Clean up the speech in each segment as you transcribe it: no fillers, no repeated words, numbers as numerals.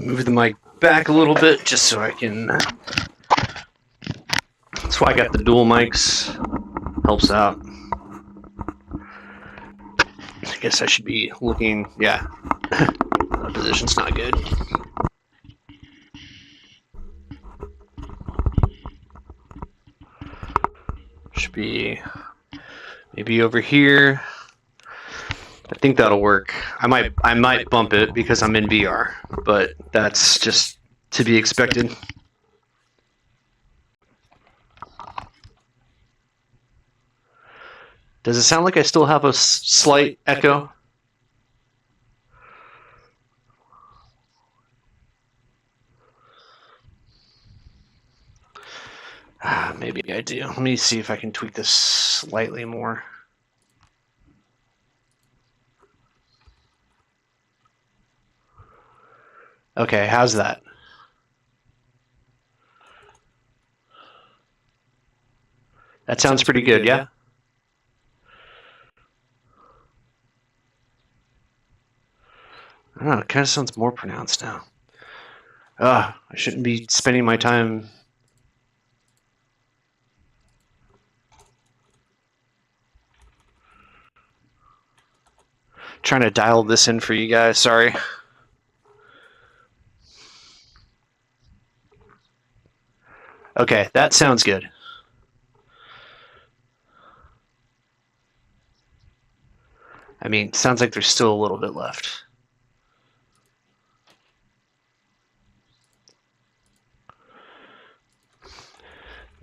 Move the mic back a little bit just so I can. That's why I got the dual mics. Helps out. I guess I should be looking. Yeah, the position's not good. Should be maybe over here. I think that'll work. I might bump it because I'm in VR, but that's just to be expected. Does it sound like I still have a slight echo? Maybe I do. Let me see if I can tweak this slightly more. Okay, how's that? That sounds pretty good, yeah? I don't know, it kind of sounds more pronounced now. I shouldn't be spending my time trying to dial this in for you guys, sorry. Okay, that sounds good. I mean, sounds like there's still a little bit left.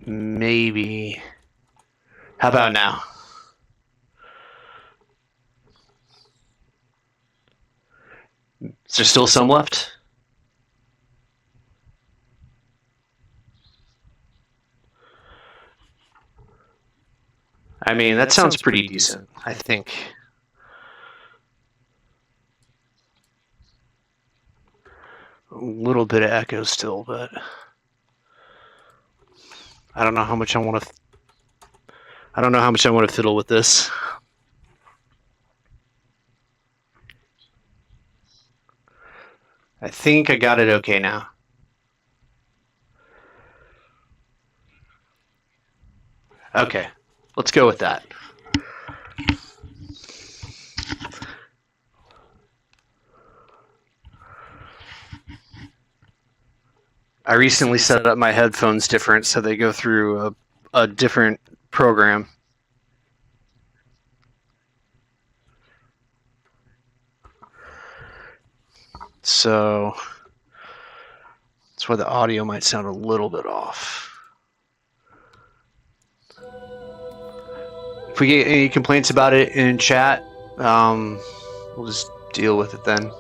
Maybe. How about now? Is there still some left? I mean, that sounds pretty decent, I think. A little bit of echo still, but I don't know how much I want to fiddle with this. I think I got it okay now. Okay, let's go with that. I recently set up my headphones different so they go through a different program. So that's why the audio might sound a little bit off. If we get any complaints about it in chat, we'll just deal with it then.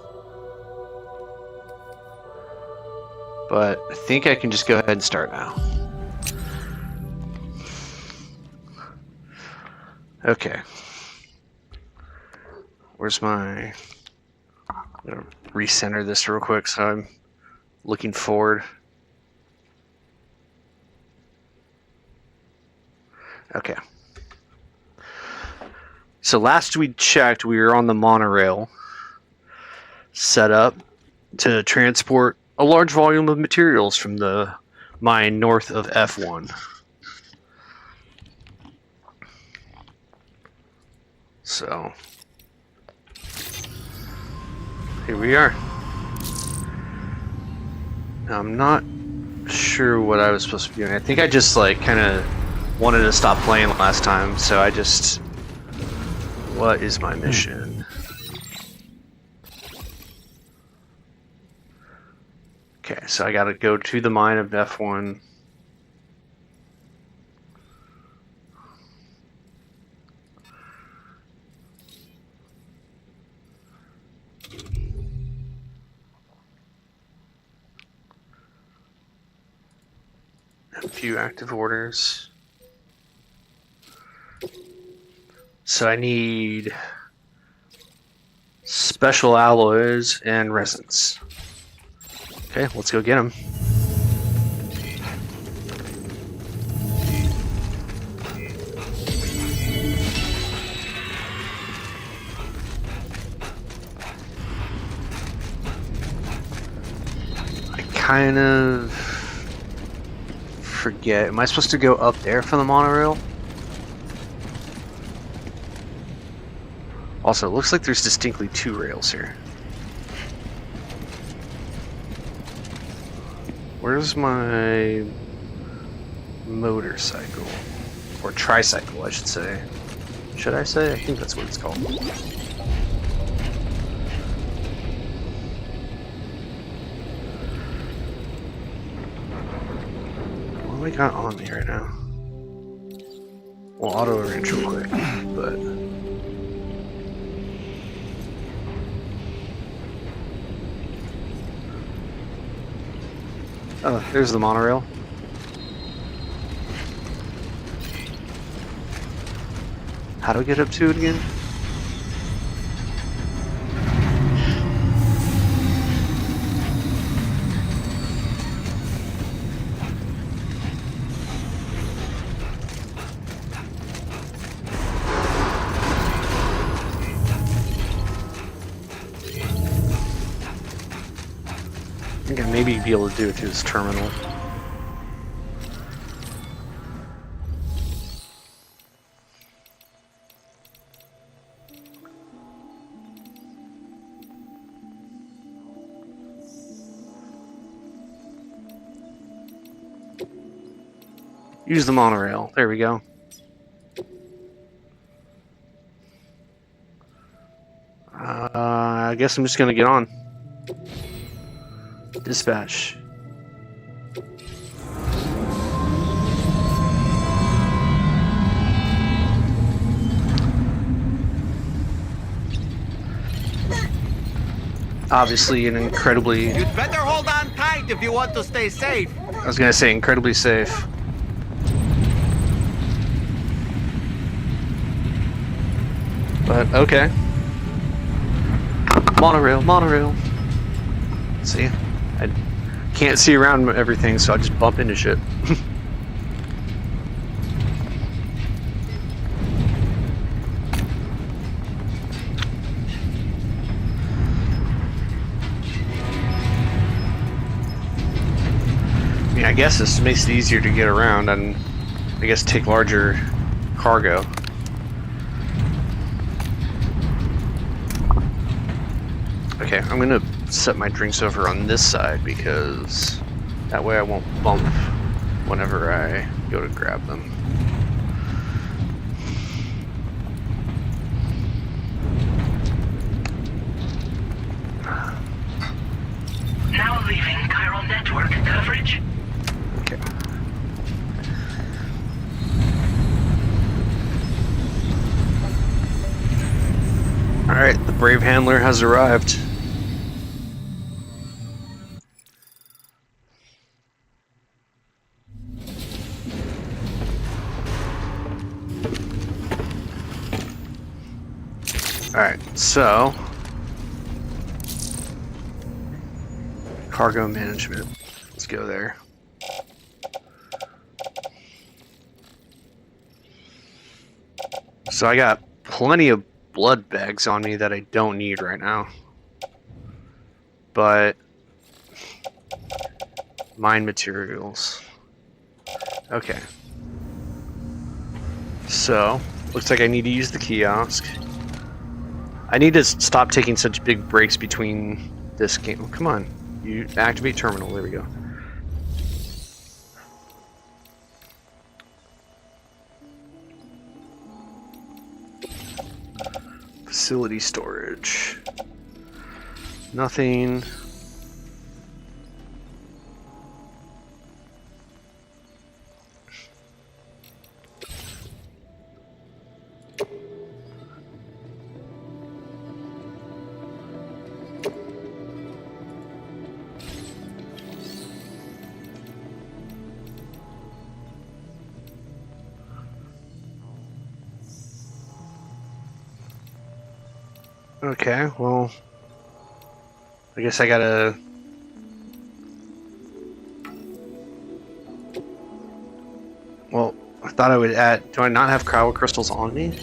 But I think I can just go ahead and start now. Okay. Where's my... I'm going to recenter this real quick so I'm looking forward. Okay. So last we checked, we were on the monorail set up to transport a large volume of materials from the mine north of F1. So here we are. Now, I'm not sure what I was supposed to be doing. I think I just like kind of wanted to stop playing last time, so I just... What is my mission? Okay, so I gotta go to the mine of F1. A few active orders. So I need special alloys and resins. Okay, let's go get them. kind of forget. Am I supposed to go up there for the monorail? Also, it looks like there's distinctly 2 rails here. Where's my motorcycle? Or tricycle, I should say. Should I say? I think that's what it's called. What do I got on me right now? Well, auto arrange real quick, but... Oh, there's the monorail. How do I get up to it again? I think I maybe be able to do it through this terminal. Use the monorail. There we go. I guess I'm just gonna get on. Dispatch. Obviously an incredibly... You'd better hold on tight if you want to stay safe. I was gonna say incredibly safe. But, okay. Monorail, monorail. See? I can't see around everything, so I just bump into shit. I mean, I guess this makes it easier to get around and I guess take larger cargo. Okay, I'm gonna set my drinks over on this side because that way I won't bump whenever I go to grab them. Now leaving Chiron network coverage. Okay. Alright, the brave handler has arrived. Alright, so cargo management. Let's go there. So I got plenty of blood bags on me that I don't need right now. But mine materials. Okay. So, looks like I need to use the kiosk. I need to stop taking such big breaks between this game. Oh, come on. You activate terminal. There we go. Facility storage. Nothing. Okay, well, I guess I gotta... Well, I thought I would add... Do I not have cryo crystals on me?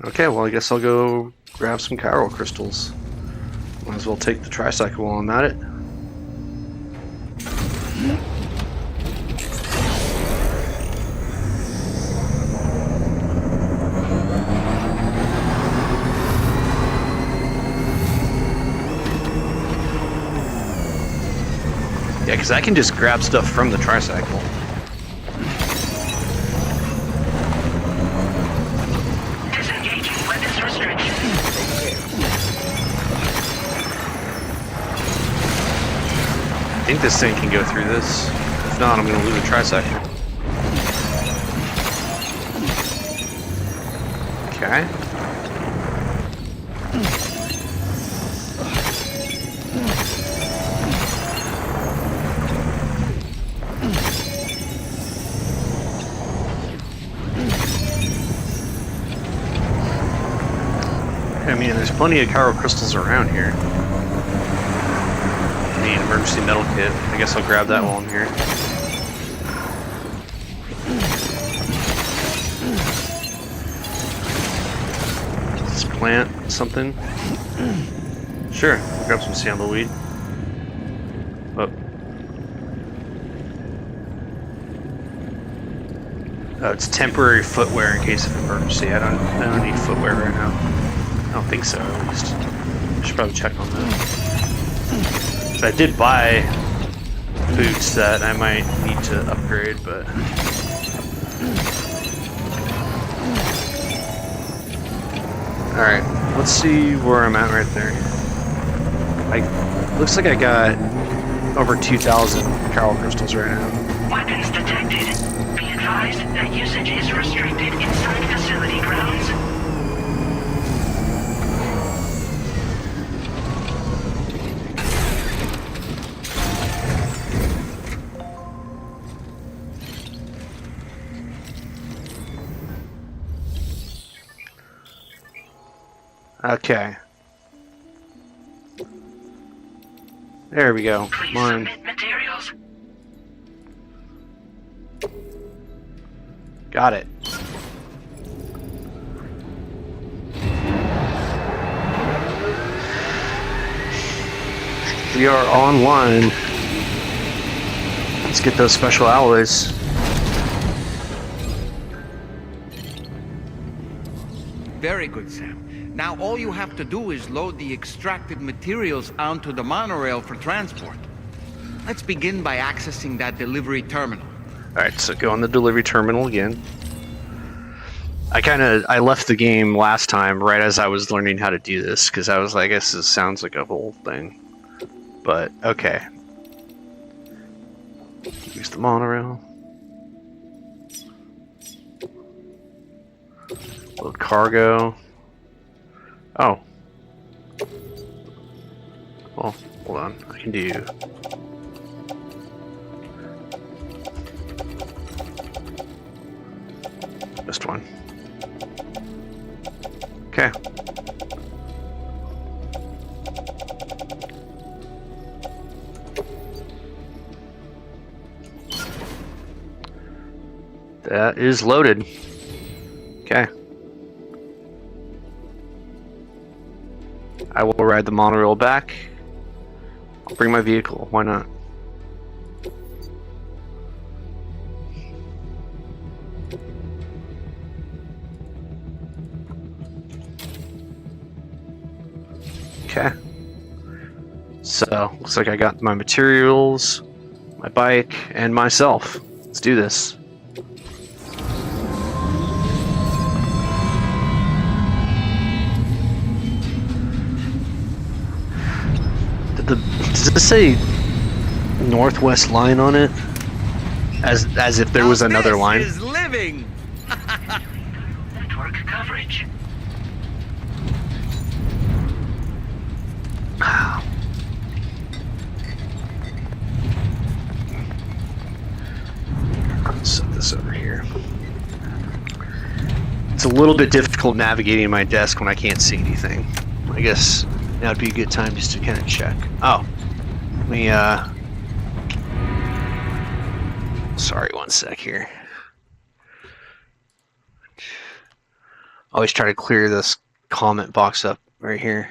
Okay, well I guess I'll go grab some chiral crystals. Might as well take the tricycle while I'm at it. Yeah, because I can just grab stuff from the tricycle. Disengaging weapons restriction. I think this thing can go through this. If not, I'm going to lose a tricycle. Okay. I mean, there's plenty of chiral crystals around here. Need an emergency metal kit. I guess I'll grab that while I'm here. Let's plant something. Sure, grab some sandalweed. Oh. Oh, it's temporary footwear in case of emergency. I don't need footwear right now. I don't think so, at least. I should probably check on that. So I did buy boots that I might need to upgrade, but... Alright, let's see where I'm at right there. Looks like I got over 2,000 chiral crystals right now. Weapons detected. Be advised that usage is restricted inside facility grounds. Okay. There we go. Please Mine. submit materials. Got it. We are online. Let's get those special alloys. Very good, Sam. Now all you have to do is load the extracted materials onto the monorail for transport. Let's begin by accessing that delivery terminal. Alright, so go on the delivery terminal again. I left the game last time right as I was learning how to do this, because I was like, I guess this sounds like a whole thing. But, okay. Use the monorail. Load cargo. Oh. Well, hold on. I can do... Just one. Okay. That is loaded. Okay. I will ride the monorail back. I'll bring my vehicle. Why not? Okay. So, looks like I got my materials, my bike, and myself. Let's do this. Does this say Northwest line on it? As if there was Now another this line? is living! Network coverage. Let's set this over here. It's a little bit difficult navigating my desk when I can't see anything. I guess now would be a good time just to kind of check. Oh, let me, sorry, one sec here. Always try to clear this comment box up right here.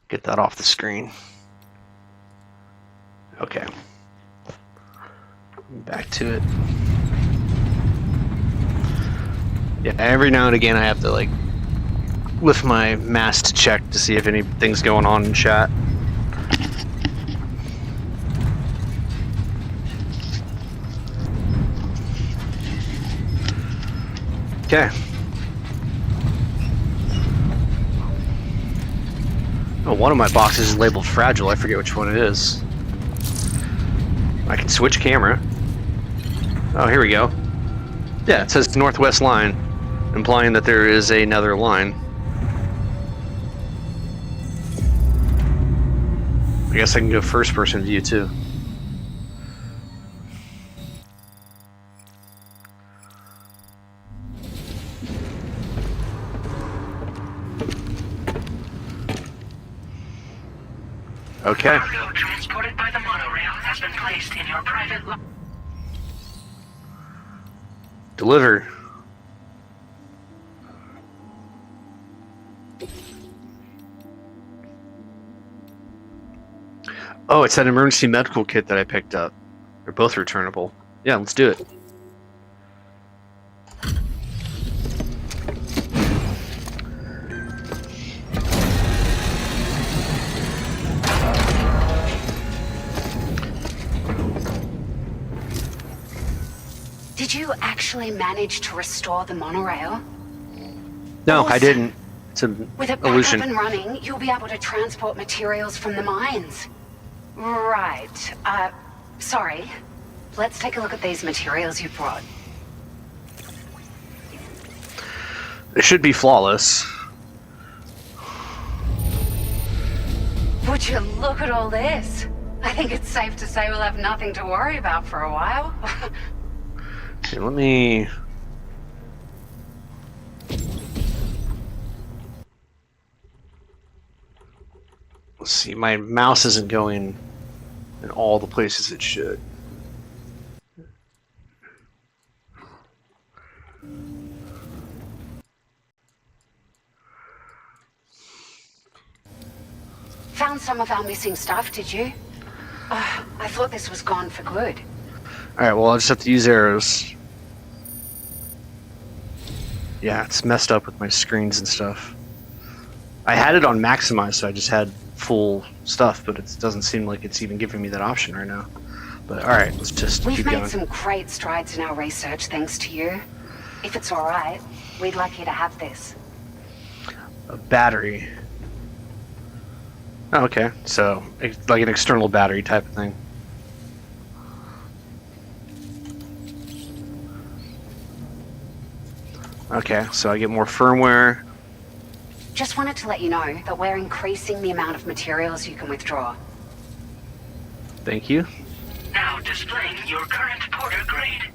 Get that off the screen. Okay. Back to it. Yeah, every now and again I have to like lift my mask to check to see if anything's going on in chat. Okay. Oh, one of my boxes is labeled fragile. I forget which one it is. I can switch camera. Oh, here we go. Yeah, it says northwest line, implying that there is another line. I guess I can go first person view too. Okay. Cargo transported by the monorail has been placed in your private Deliver. Oh, it's that emergency medical kit that I picked up. They're both returnable. Yeah, let's do it. Did you actually manage to restore the monorail? No, Awesome. I didn't. It's an With it back illusion. up and running, you'll be able to transport materials from the mines. Right. Sorry. Let's take a look at these materials you brought. It should be flawless. Would you look at all this? I think it's safe to say we'll have nothing to worry about for a while. Okay, let me... Let's see, my mouse isn't going in all the places it should. Found some of our missing stuff, did you? I thought this was gone for good. Alright, well, I'll just have to use arrows. Yeah, it's messed up with my screens and stuff. I had it on maximize, so I just had full stuff, but it doesn't seem like it's even giving me that option right now. But alright, let's just We've keep made going. some great strides in our research thanks to you. If it's alright, we'd like you to have this. A battery. Oh, okay, so like an external battery type of thing. Okay, so I get more firmware. Just wanted to let you know that we're increasing the amount of materials you can withdraw. Thank you. now displaying your current porter grade.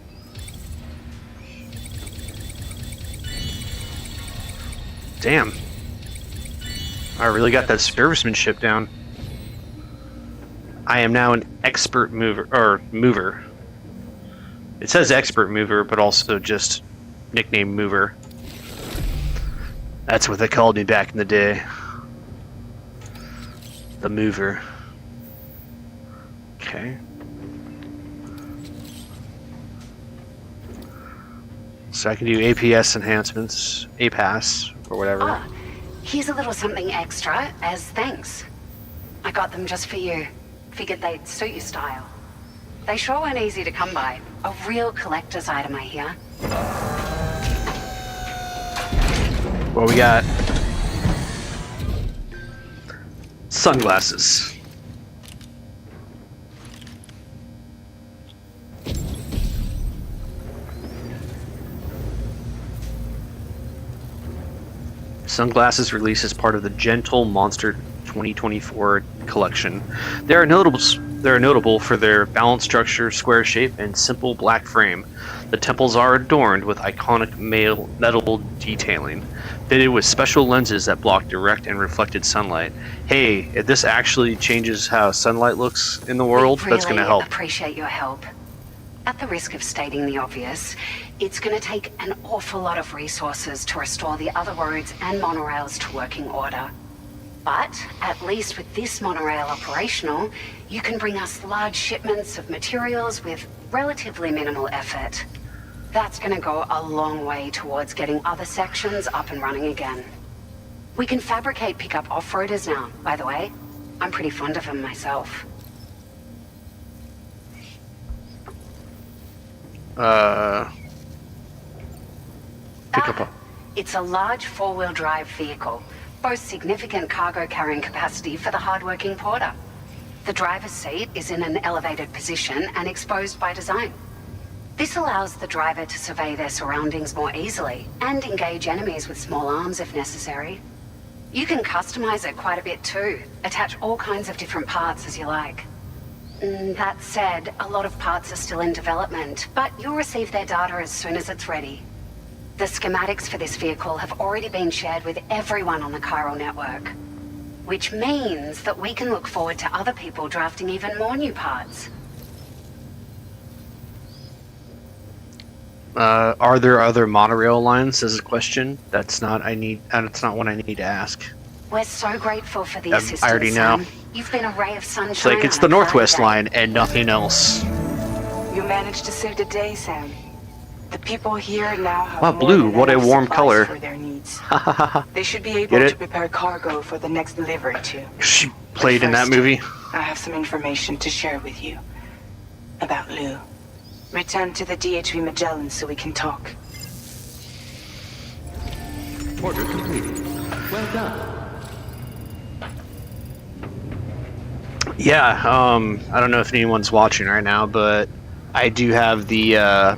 Damn. I really got that servicemanship down. I am now an expert mover. It says expert mover, but also just nickname mover. That's what they called me back in the day. The mover. Okay. So I can do APS enhancements, APAS, or whatever. Ah, here's a little something extra as thanks. I got them just for you. Figured they'd suit your style. They sure weren't easy to come by. A real collector's item, I hear. What we got? Sunglasses. Sunglasses released as part of the Gentle Monster 2024 collection. They are notable for their balanced structure, square shape, and simple black frame. The temples are adorned with iconic metal detailing, fitted with special lenses that block direct and reflected sunlight. Hey, if this actually changes how sunlight looks in the world, We that's going to really help. appreciate your help. At the risk of stating the obvious, it's going to take an awful lot of resources to restore the other roads and monorails to working order. But at least with this monorail operational, you can bring us large shipments of materials with relatively minimal effort. That's going to go a long way towards getting other sections up and running again. We can fabricate pickup off-roaders now, by the way. I'm pretty fond of them myself. It's a large four-wheel drive vehicle, boasts significant cargo carrying capacity for the hard-working porter. The driver's seat is in an elevated position and exposed by design. This allows the driver to survey their surroundings more easily and engage enemies with small arms if necessary. You can customize it quite a bit too, attach all kinds of different parts as you like. That said, a lot of parts are still in development, but you'll receive their data as soon as it's ready. The schematics for this vehicle have already been shared with everyone on the chiral network, which means that we can look forward to other people drafting even more new parts. Are there other monorail lines? Is a question. That's not what I need to ask. We're so grateful for the assistance, I already know. Sam. You've been a ray of sunshine. It's like it's the Northwest line and nothing else. You managed to save the day, Sam. The people here now have Wow, more blue, than what a enough warm supplies color. for their needs. Hahaha. They should be able Get it? to prepare cargo for the next delivery too. She played in that First, movie. I have some information to share with you about Lou. Return to the DHV Magellan so we can talk. Order completed. Well done. Yeah, I don't know if anyone's watching right now, but I do have the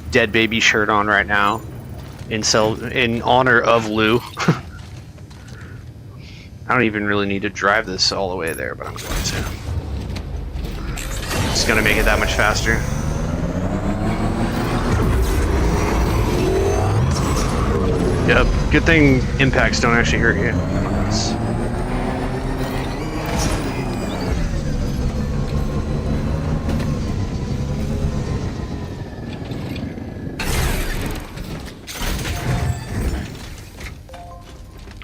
dead baby shirt on right now in honor of Lou. I don't even really need to drive this all the way there, but I'm going to. It's going to make it that much faster. Yep, good thing impacts don't actually hurt you. Nice.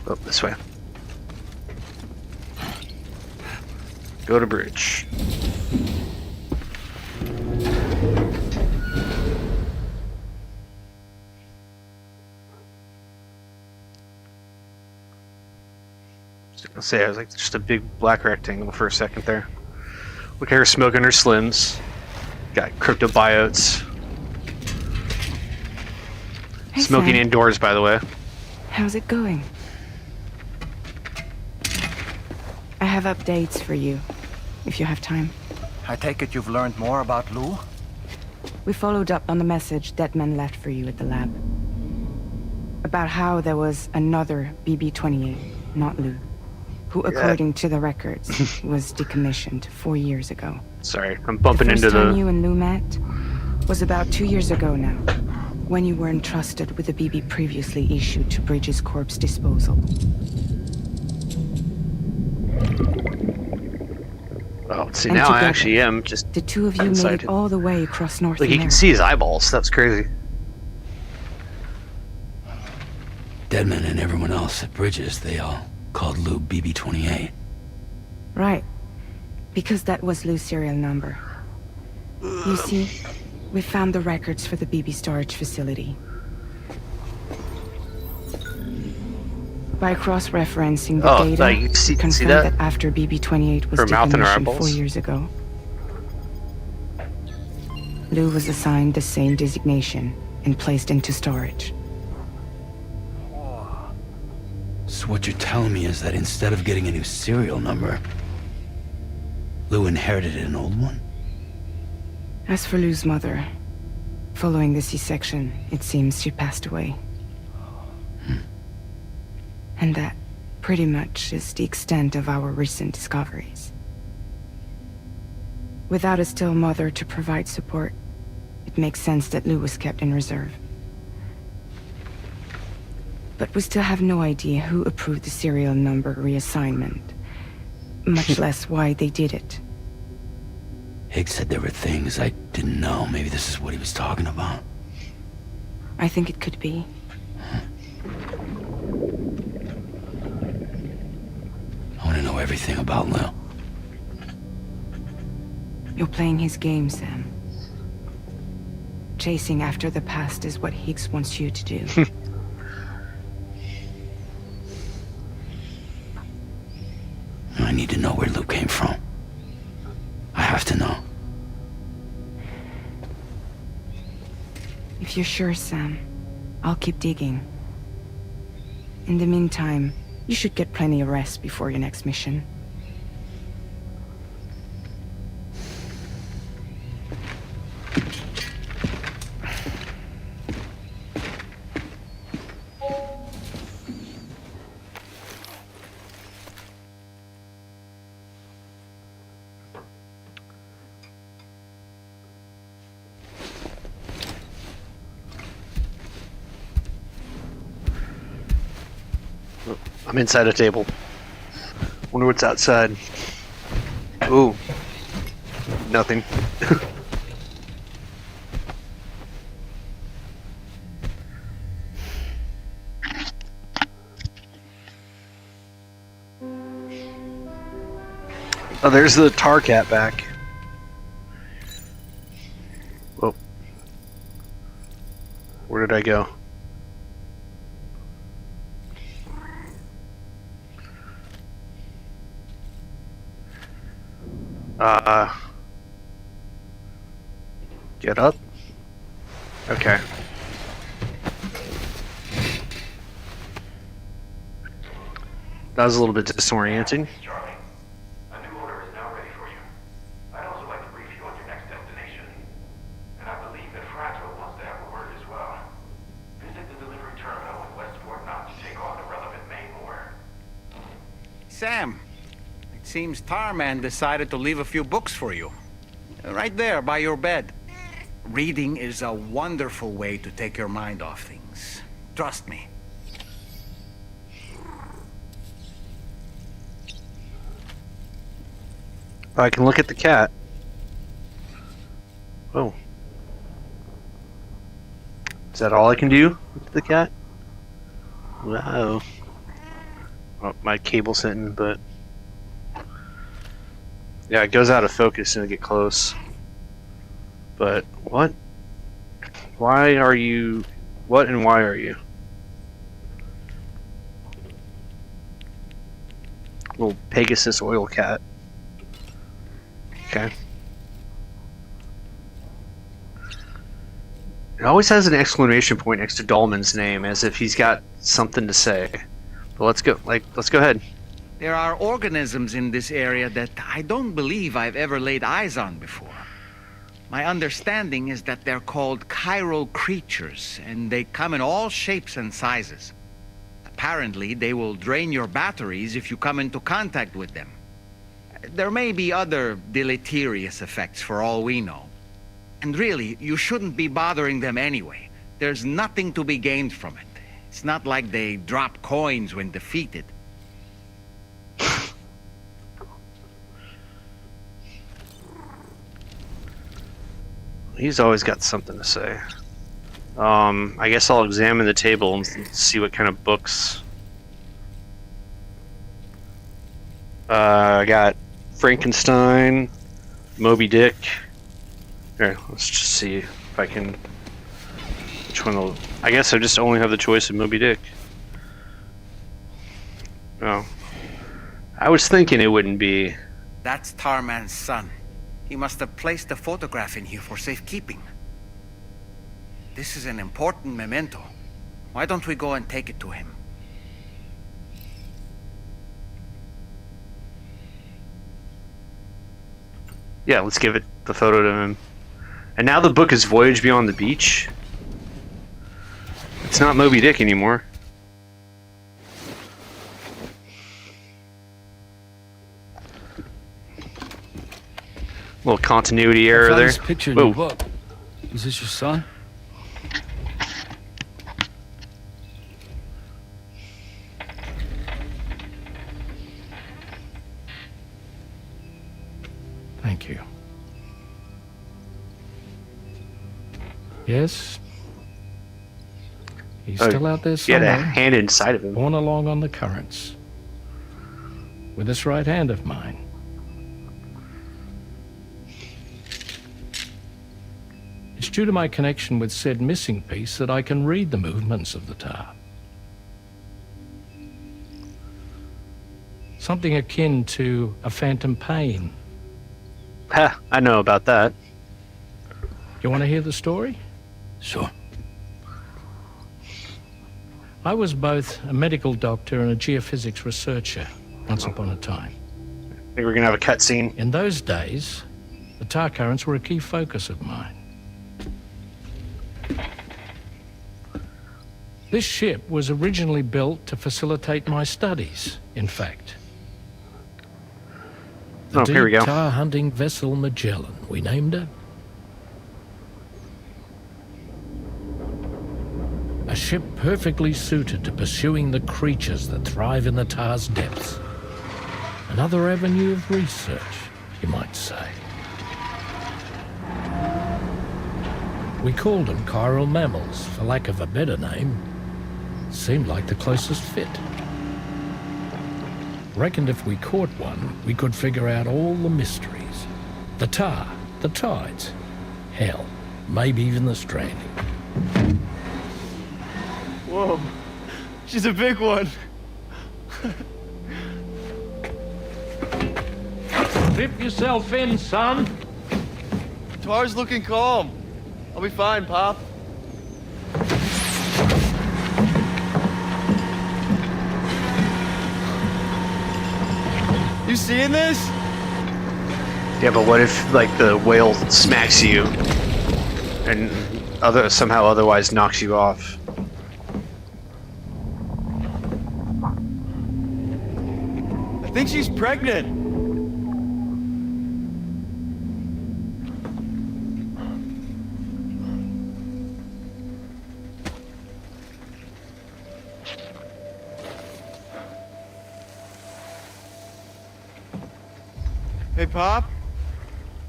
Oh, this way. Go to bridge. I'll say I was like just a big black rectangle for a second there. Look at her smoking her slims. Got cryptobiotes. Hey, Smoking Sam. indoors, by the way. How's it going? I have updates for you, if you have time. I take it you've learned more about Lou? We followed up on the message Deadman left for you at the lab. About how there was another BB-28, not Lou, who, according to the records, was decommissioned 4 years ago. Sorry, I'm bumping the first into time the... you and Lou met was about 2 years ago now, when you were entrusted with a BB previously issued to Bridges Corp's disposal. Oh, see, And now I together, actually am just... The two of you made inside it all the way across North Like, you America. can see his eyeballs. That's crazy. Deadman and everyone else at Bridges, they all called Lou BB-28. Right. Because that was Lou's serial number. You see, we found the records for the BB storage facility. By cross-referencing the data, like, you see confirmed that? that after BB-28 was Her mouth and her decommissioned 4 eyeballs? years ago, Lou was assigned the same designation and placed into storage. So what you're telling me is that instead of getting a new serial number, Lou inherited an old one? As for Lou's mother, following the C-section, it seems she passed away. And that, pretty much, is the extent of our recent discoveries. Without a still mother to provide support, it makes sense that Lou was kept in reserve. But we still have no idea who approved the serial number reassignment, much less why they did it. Higgs said there were things I didn't know. Maybe this is what he was talking about. I think it could be. I want to know everything about Lou. You're playing his game, Sam. Chasing after the past is what Higgs wants you to do. I need to know where Lou came from. I have to know. If you're sure, Sam, I'll keep digging. In the meantime, you should get plenty of rest before your next mission. I'm inside a table. Wonder what's outside. Ooh. Nothing. Oh, there's the tar cat back. Whoa. Where did I go? Get up? Okay. That was a little bit disorienting. Charlie, a new order is now ready for you. I'd also like to brief you on your next destination. And I believe that Fragile wants to have a word as well. Visit the delivery terminal in Westport Knot to take on the relevant main order. Sam, it seems Tarman decided to leave a few books for you. Right there by your bed. Reading is a wonderful way to take your mind off things. Trust me. I can look at the cat. Oh. Is that all I can do with the cat? Wow. Oh, my cable's hitting, but... Yeah, it goes out of focus and I get close. But, what? Why are you... What and why are you? Little Pegasus oil cat. Okay. It always has an exclamation point next to Dahlman's name, as if he's got something to say. But let's go ahead. There are organisms in this area that I don't believe I've ever laid eyes on before. My understanding is that they're called chiral creatures, and they come in all shapes and sizes. Apparently, they will drain your batteries if you come into contact with them. There may be other deleterious effects for all we know. And really, you shouldn't be bothering them anyway. There's nothing to be gained from it. It's not like they drop coins when defeated. He's always got something to say. I guess I'll examine the table and see what kind of books. I got Frankenstein, Moby Dick. Here, let's just see if I can. Which one will. I guess I just only have the choice of Moby Dick. Oh. I was thinking it wouldn't be. That's Tarman's son. He must have placed the photograph in here for safekeeping. This is an important memento. Why don't we go and take it to him? Yeah, let's give the photo to him. And now the book is Voyage Beyond the Beach. It's not Moby Dick anymore. Little continuity error there. This picture in Whoa. your book. Is this your son? Thank you. Yes. He's still out there He had a somewhere, hand inside of him. borne along on the currents. With this right hand of mine. It's due to my connection with said missing piece that I can read the movements of the tar. Something akin to a phantom pain. Ha, I know about that. You want to hear the story? Sure. I was both a medical doctor and a geophysics researcher once upon a time. I think we're gonna have a cutscene. In those days, the tar currents were a key focus of mine. This ship was originally built to facilitate my studies, in fact. The Oh, here we deep go. tar hunting vessel Magellan, we named it. A ship perfectly suited to pursuing the creatures that thrive in the tar's depths. Another avenue of research, you might say. We called them chiral mammals, for lack of a better name. Seemed like the closest fit. Reckoned if we caught one, we could figure out all the mysteries. The tar, the tides, hell, maybe even the stranding. Whoa, she's a big one. Dip yourself in, son. Tar's looking calm. I'll be fine, Pop. You seeing this? Yeah, but what if like the whale smacks you and somehow otherwise knocks you off? I think she's pregnant. Hey, Pop.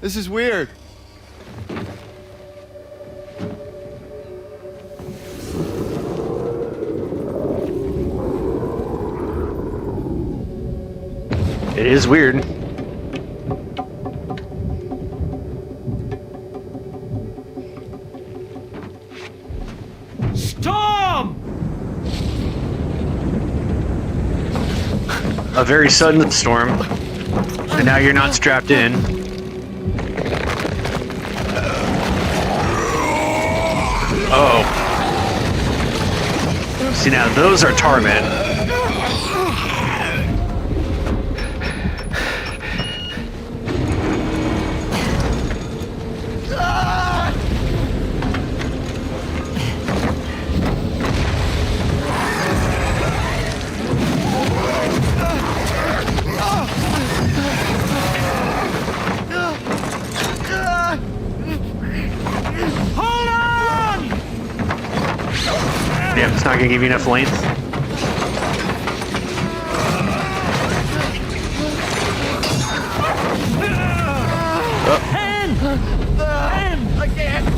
This is weird. It is weird. Storm! A very sudden storm. And now you're not strapped in. Oh. See, now those are tar men. Damn, it's not gonna give you enough length. I can't.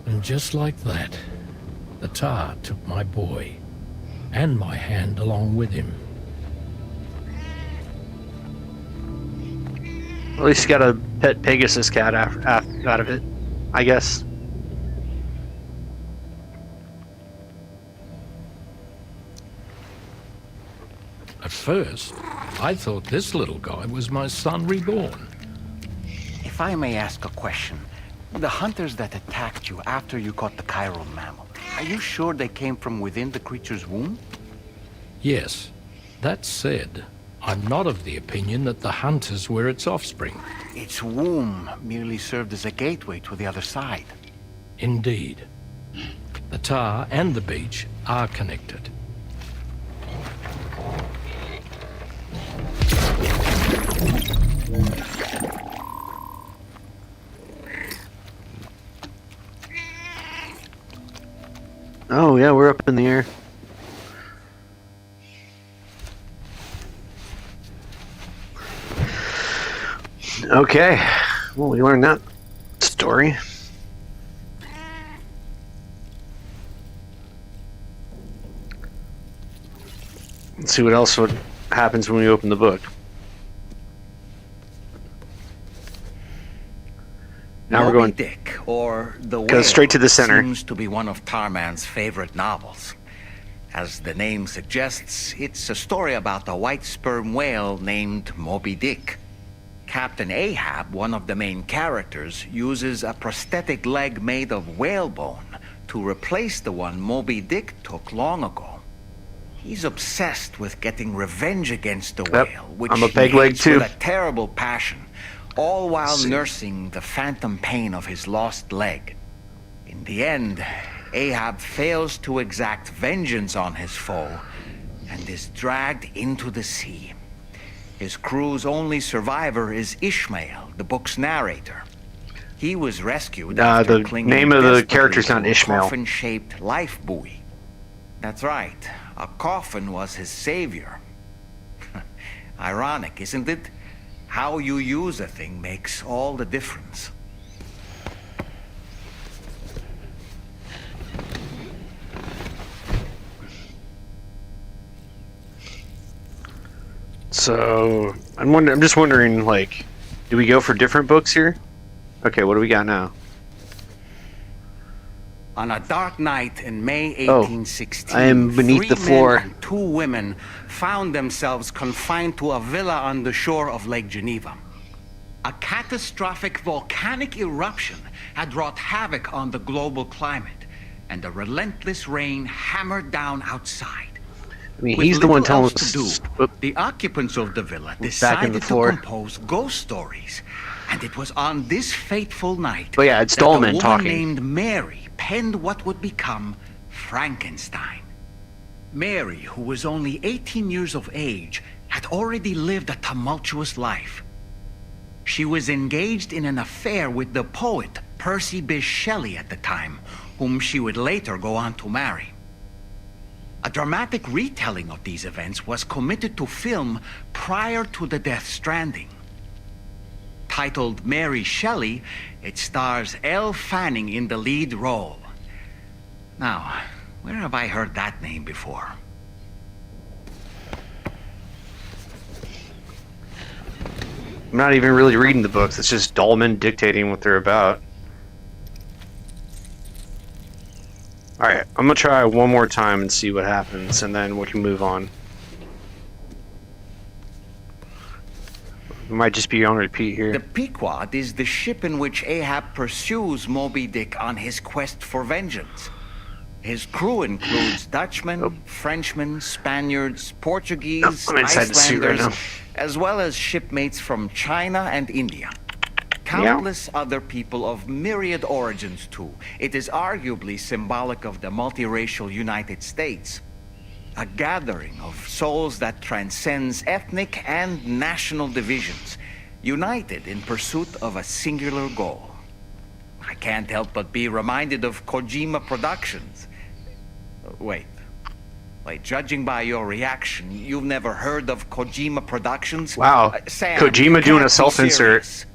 And just like that, the tar took my boy, and my hand along with him. At least you got a pet Pegasus cat out of it, I guess. At first, I thought this little guy was my son reborn. If I may ask a question, the hunters that attacked you after you caught the chiral mammal, are you sure they came from within the creature's womb? Yes. That said, I'm not of the opinion that the hunters were its offspring. Its womb merely served as a gateway to the other side. Indeed. The tar and the beach are connected. Oh yeah, we're up in the air. Okay, well, we learned that story. Let's see what else happens when we open the book. Now we're going Dick, or The go Whale, straight to the center. seems to be one of Tarman's favorite novels. As the name suggests, it's a story about a white sperm whale named Moby Dick. Captain Ahab, one of the main characters, uses a prosthetic leg made of whalebone to replace the one Moby Dick took long ago. He's obsessed with getting revenge against the whale, which I'm a he peg leg hates too. with a terrible passion, all while nursing the phantom pain of his lost leg. In the end, Ahab fails to exact vengeance on his foe and is dragged into the sea. His crew's only survivor is Ishmael, the book's narrator. He was rescued after the clinging name of the desperately character's not to a Ishmael. coffin-shaped life buoy. That's right, a coffin was his savior. Ironic, isn't it? How you use a thing makes all the difference. So I'm just wondering, like, do we go for different books here? Okay, what do we got now? On a dark night in May Oh, 1816, I am beneath 3 the floor. men and 2 women found themselves confined to a villa on the shore of Lake Geneva. A catastrophic volcanic eruption had wrought havoc on the global climate, and a relentless rain hammered down outside. I mean, With he's the one little telling else us. to do, the occupants of the villa back in the decided to floor. compose ghost stories. And it was on this fateful night But yeah, it's that a Dolman woman talking. named Mary penned what would become Frankenstein. Mary, who was only 18 years of age, had already lived a tumultuous life. She was engaged in an affair with the poet Percy Bysshe Shelley at the time, whom she would later go on to marry. A dramatic retelling of these events was committed to film prior to the Death Stranding. Titled Mary Shelley, it stars Elle Fanning in the lead role. Now, where have I heard that name before? I'm not even really reading the books. It's just Dolman dictating what they're about. Alright, I'm gonna try one more time and see what happens, and then we can move on. We might just be on repeat here. The Pequod is the ship in which Ahab pursues Moby Dick on his quest for vengeance. His crew includes Dutchmen, Frenchmen, Spaniards, Portuguese, I'm inside the suit right Icelanders, now. as well as shipmates from China and India. Countless other people of myriad origins, too. It is arguably symbolic of the multiracial United States. A gathering of souls that transcends ethnic and national divisions, united in pursuit of a singular goal. I can't help but be reminded of Kojima Productions. Wait, judging by your reaction, you've never heard of Kojima Productions? Wow, Sam, Kojima you doing a can't be self-insert. serious.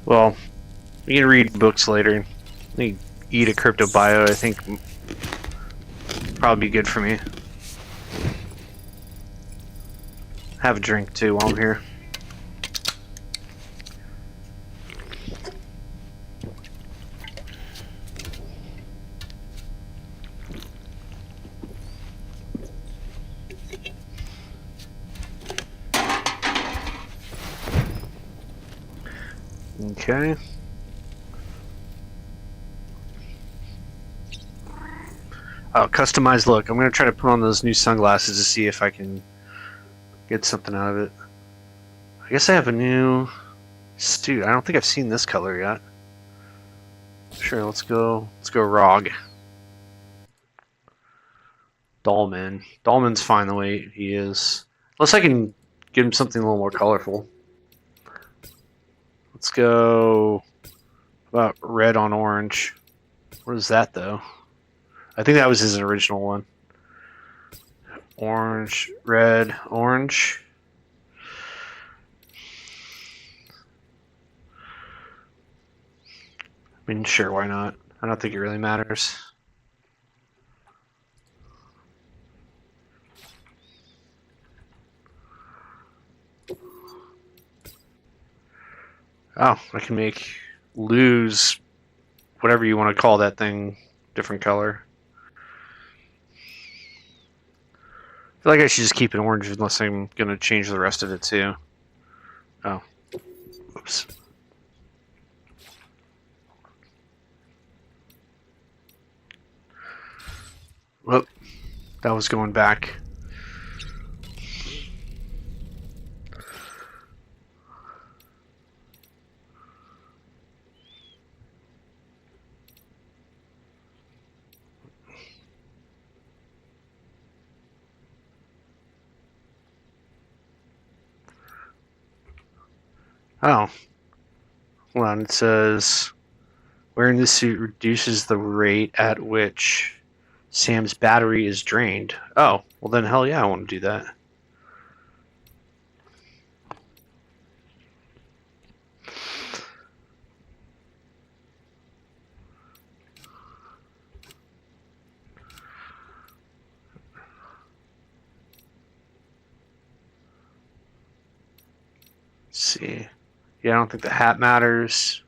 Well, we can read books later. I think eat a crypto bio, I think probably be good for me. Have a drink too while I'm here. Okay. Oh, customized look. I'm gonna try to put on those new sunglasses to see if I can get something out of it. I guess I have a new suit. I don't think I've seen this color yet. Sure, let's go Rog. Dollman. Dollman's fine the way he is. Unless I can give him something a little more colorful. Let's go about red on orange. What is that though? I think that was his original one. Orange, red, orange. I mean, sure, why not? I don't think it really matters. Oh, I can make lose whatever you want to call that thing different color. I feel like I should just keep it orange unless I'm going to change the rest of it too. Oh. Oops. Whoop. That was going back. Oh. Hold on, it says wearing this suit reduces the rate at which Sam's battery is drained. Oh, well then hell yeah, I want to do that. Let's see. Yeah, I don't think the hat matters.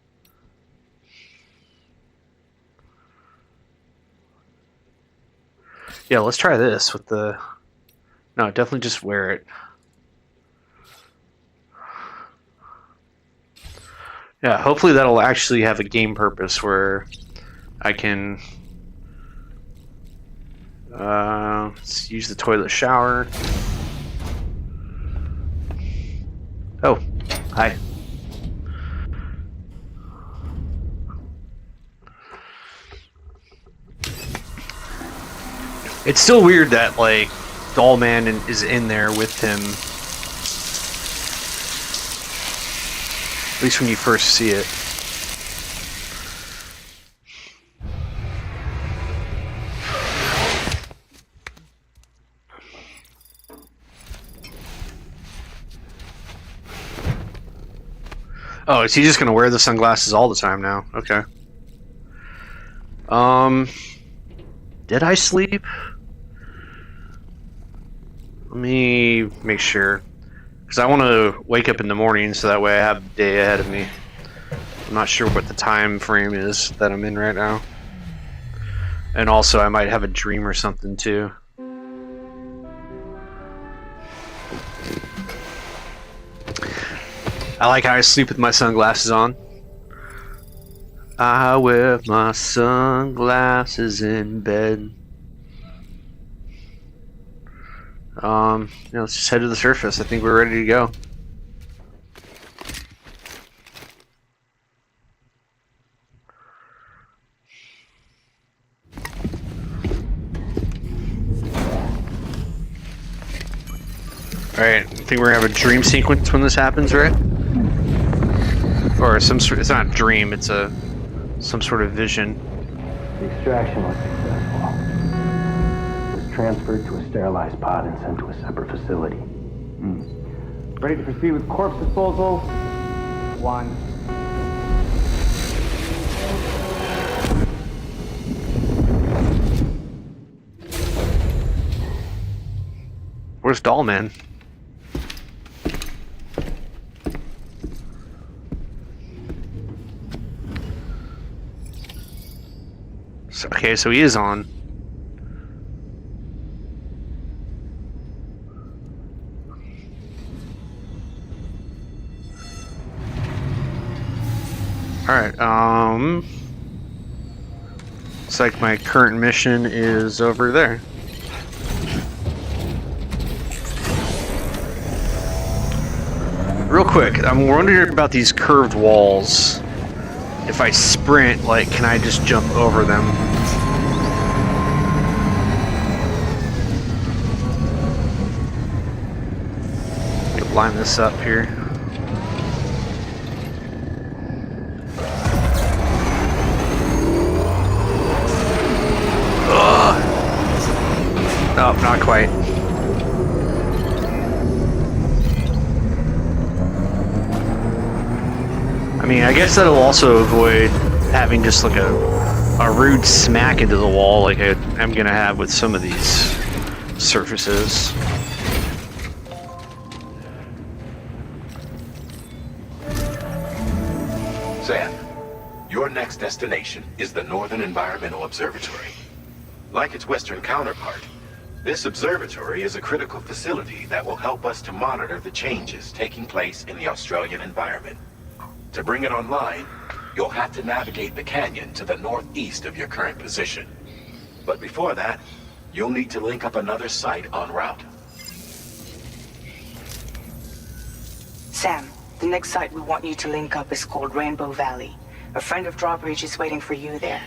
Yeah, let's try this with the... No, definitely just wear it. Yeah, hopefully that'll actually have a game purpose where I can... let's use the toilet shower. Oh, hi. It's still weird that, like, Dollman is in there with him. At least when you first see it. Oh, is he just gonna wear the sunglasses all the time now? Okay. Did I sleep? Let me make sure. Because I want to wake up in the morning so that way I have the day ahead of me. I'm not sure what the time frame is that I'm in right now. And also I might have a dream or something too. I like how I sleep with my sunglasses on. I wear my sunglasses in bed. Let's just head to the surface. I think we're ready to go. Alright, I think we're gonna have a dream sequence when this happens, right? Or some sort, it's not a dream, it's some sort of vision. The extraction was successful. It was transferred to a sterilized pod and sent to a separate facility. Ready to proceed with corpse disposal? 1. Where's Dollman? Okay, so he is on. Alright, looks like my current mission is over there. Real quick, I'm wondering about these curved walls. If I sprint, like, can I just jump over them? Let me line this up here. Ugh. Oh, not quite. I mean, I guess that'll also avoid having just like a rude smack into the wall like I'm gonna have with some of these surfaces. Sam, your next destination is the Northern Environmental Observatory. Like its western counterpart, this observatory is a critical facility that will help us to monitor the changes taking place in the Australian environment. To bring it online, you'll have to navigate the canyon to the northeast of your current position. But before that, you'll need to link up another site en route. Sam, the next site we want you to link up is called Rainbow Valley. A friend of Drawbridge is waiting for you there.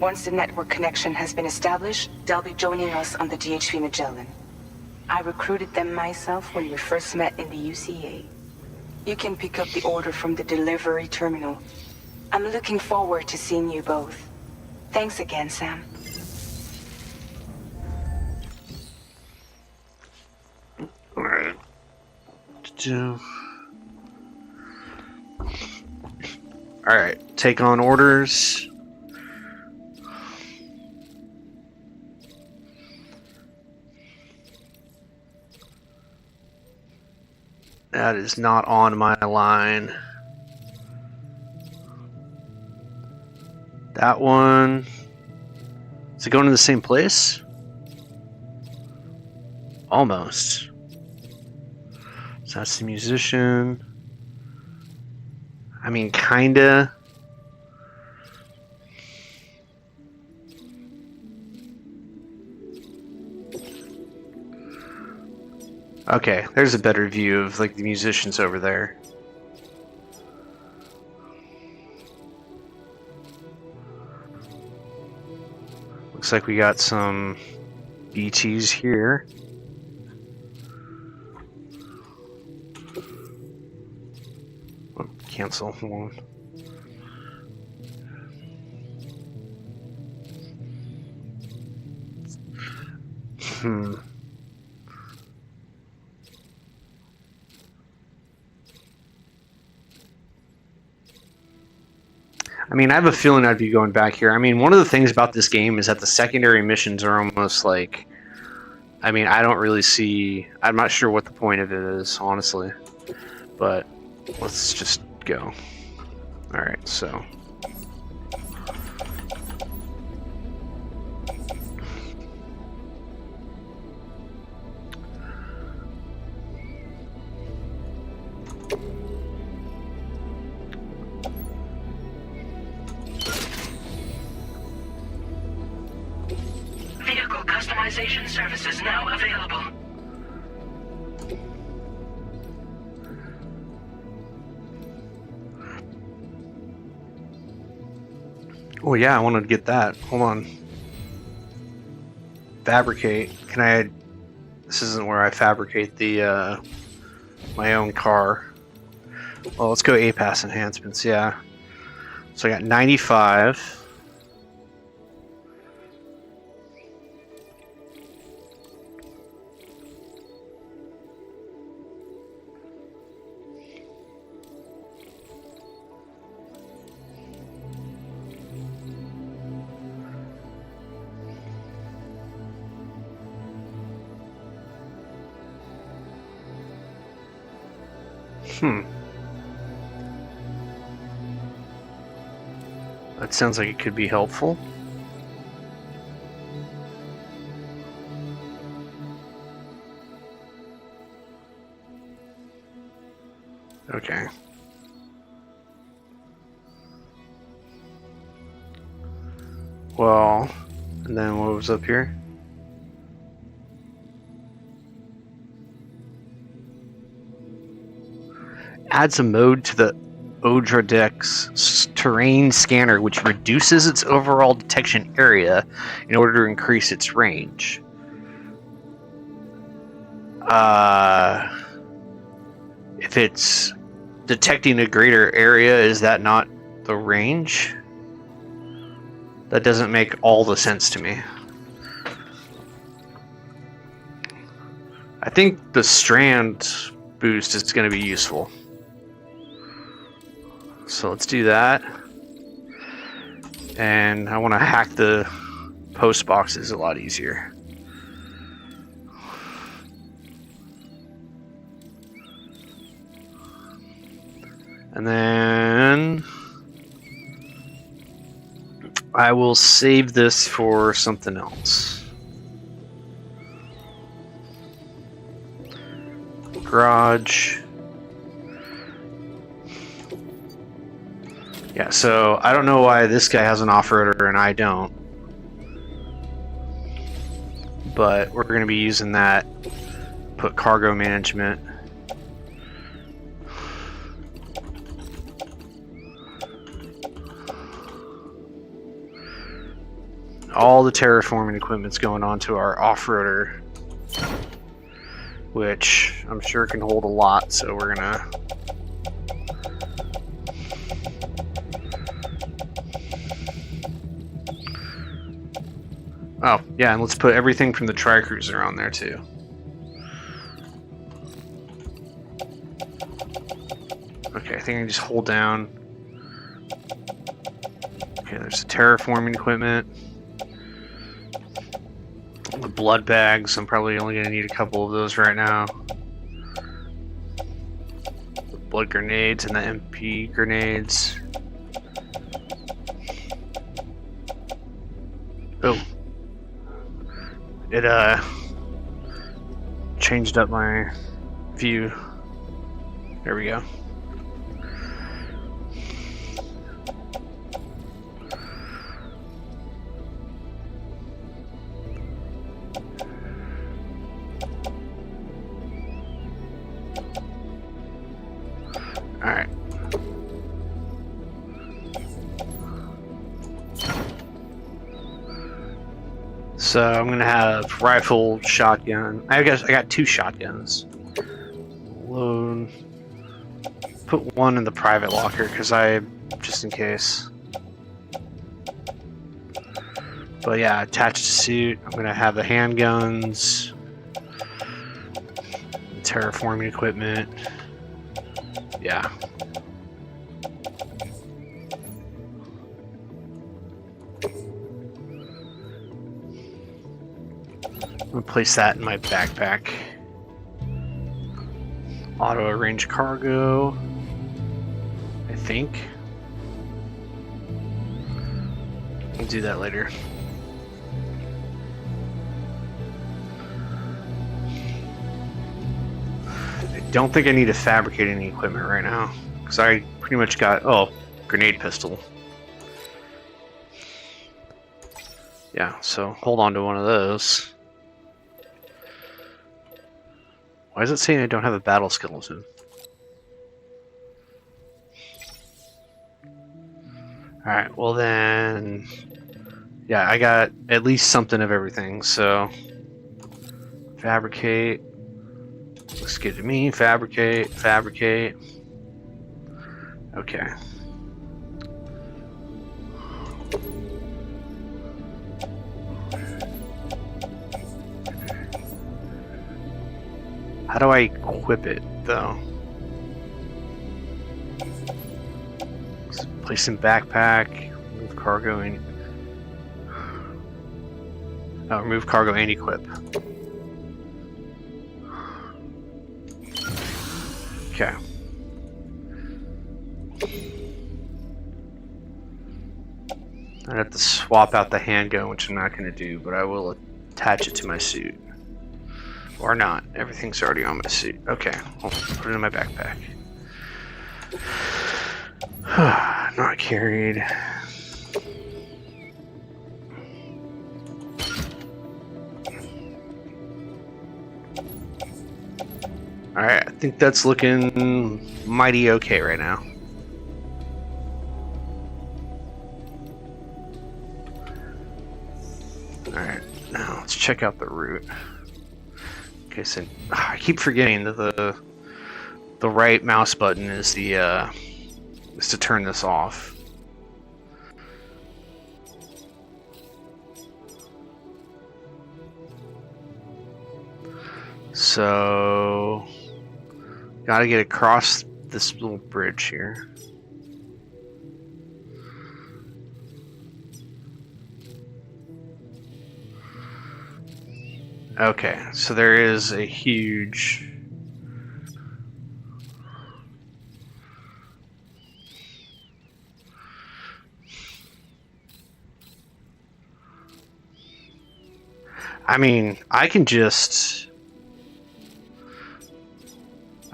Once the network connection has been established, they'll be joining us on the DHV Magellan. I recruited them myself when we first met in the UCA. You can pick up the order from the delivery terminal. I'm looking forward to seeing you both. Thanks again, Sam. Alright. Alright, take on orders. That is not on my line. That one... Is it going to the same place? Almost. So that's the musician. I mean, kinda. Okay, there's a better view of like the musicians over there. Looks like we got some BTs here. Oh, cancel. Hold on. I mean, I have a feeling I'd be going back here. I mean, one of the things about this game is that the secondary missions are almost like... I mean, I don't really see... I'm not sure what the point of it is, honestly. But let's just go. Alright, so... Vehicle customization services now available. Oh yeah, I wanted to get that. Hold on. Fabricate. Can I... This isn't where I fabricate the, my own car. Well, let's go A-Pass enhancements, yeah. So I got 95. That sounds like it could be helpful. Okay. Well, and then what was up here? Adds a mode to the Odradek's terrain scanner, which reduces its overall detection area in order to increase its range. If it's detecting a greater area, is that not the range? That doesn't make all the sense to me. I think the strand boost is going to be useful. So let's do that. And I want to hack the post boxes a lot easier. And then I will save this for something else. Garage. Yeah, so I don't know why this guy has an off-roader and I don't. But we're going to be using that. Put cargo management. All the terraforming equipment's going onto our off-roader, which I'm sure can hold a lot, so we're gonna oh, yeah, and let's put everything from the Tri-Cruiser on there too. Okay, I think I can just hold down. Okay, there's the terraforming equipment. The blood bags, I'm probably only going to need a couple of those right now. The blood grenades and the MP grenades. Oh. It changed up my view. There we go. Alright. So I'm gonna have rifle, shotgun. I got 2 shotguns. Load. Put one in the private locker because just in case. But yeah, attached to suit. I'm gonna have the handguns, terraforming equipment. Yeah. I'm gonna place that in my backpack. Auto arrange cargo, I think. I'll do that later. I don't think I need to fabricate any equipment right now, because I pretty much got, grenade pistol. Yeah, so hold on to one of those. Why is it saying I don't have a battle skeleton? Alright, well then... Yeah, I got at least something of everything, so... Fabricate. Looks good to me. Fabricate. Fabricate. Okay. How do I equip it, though? Place in backpack. Remove cargo and... Oh, remove cargo and equip. Okay. I have to swap out the handgun, which I'm not going to do, but I will attach it to my suit. Or not. Everything's already on my suit. Okay, I'll put it in my backpack. Not carried. Alright, I think that's looking mighty okay right now. Alright, now let's check out the route. Okay, so I keep forgetting that the right mouse button is the is to turn this off. So gotta get across this little bridge here. Okay, so there is a huge... I mean, I can just...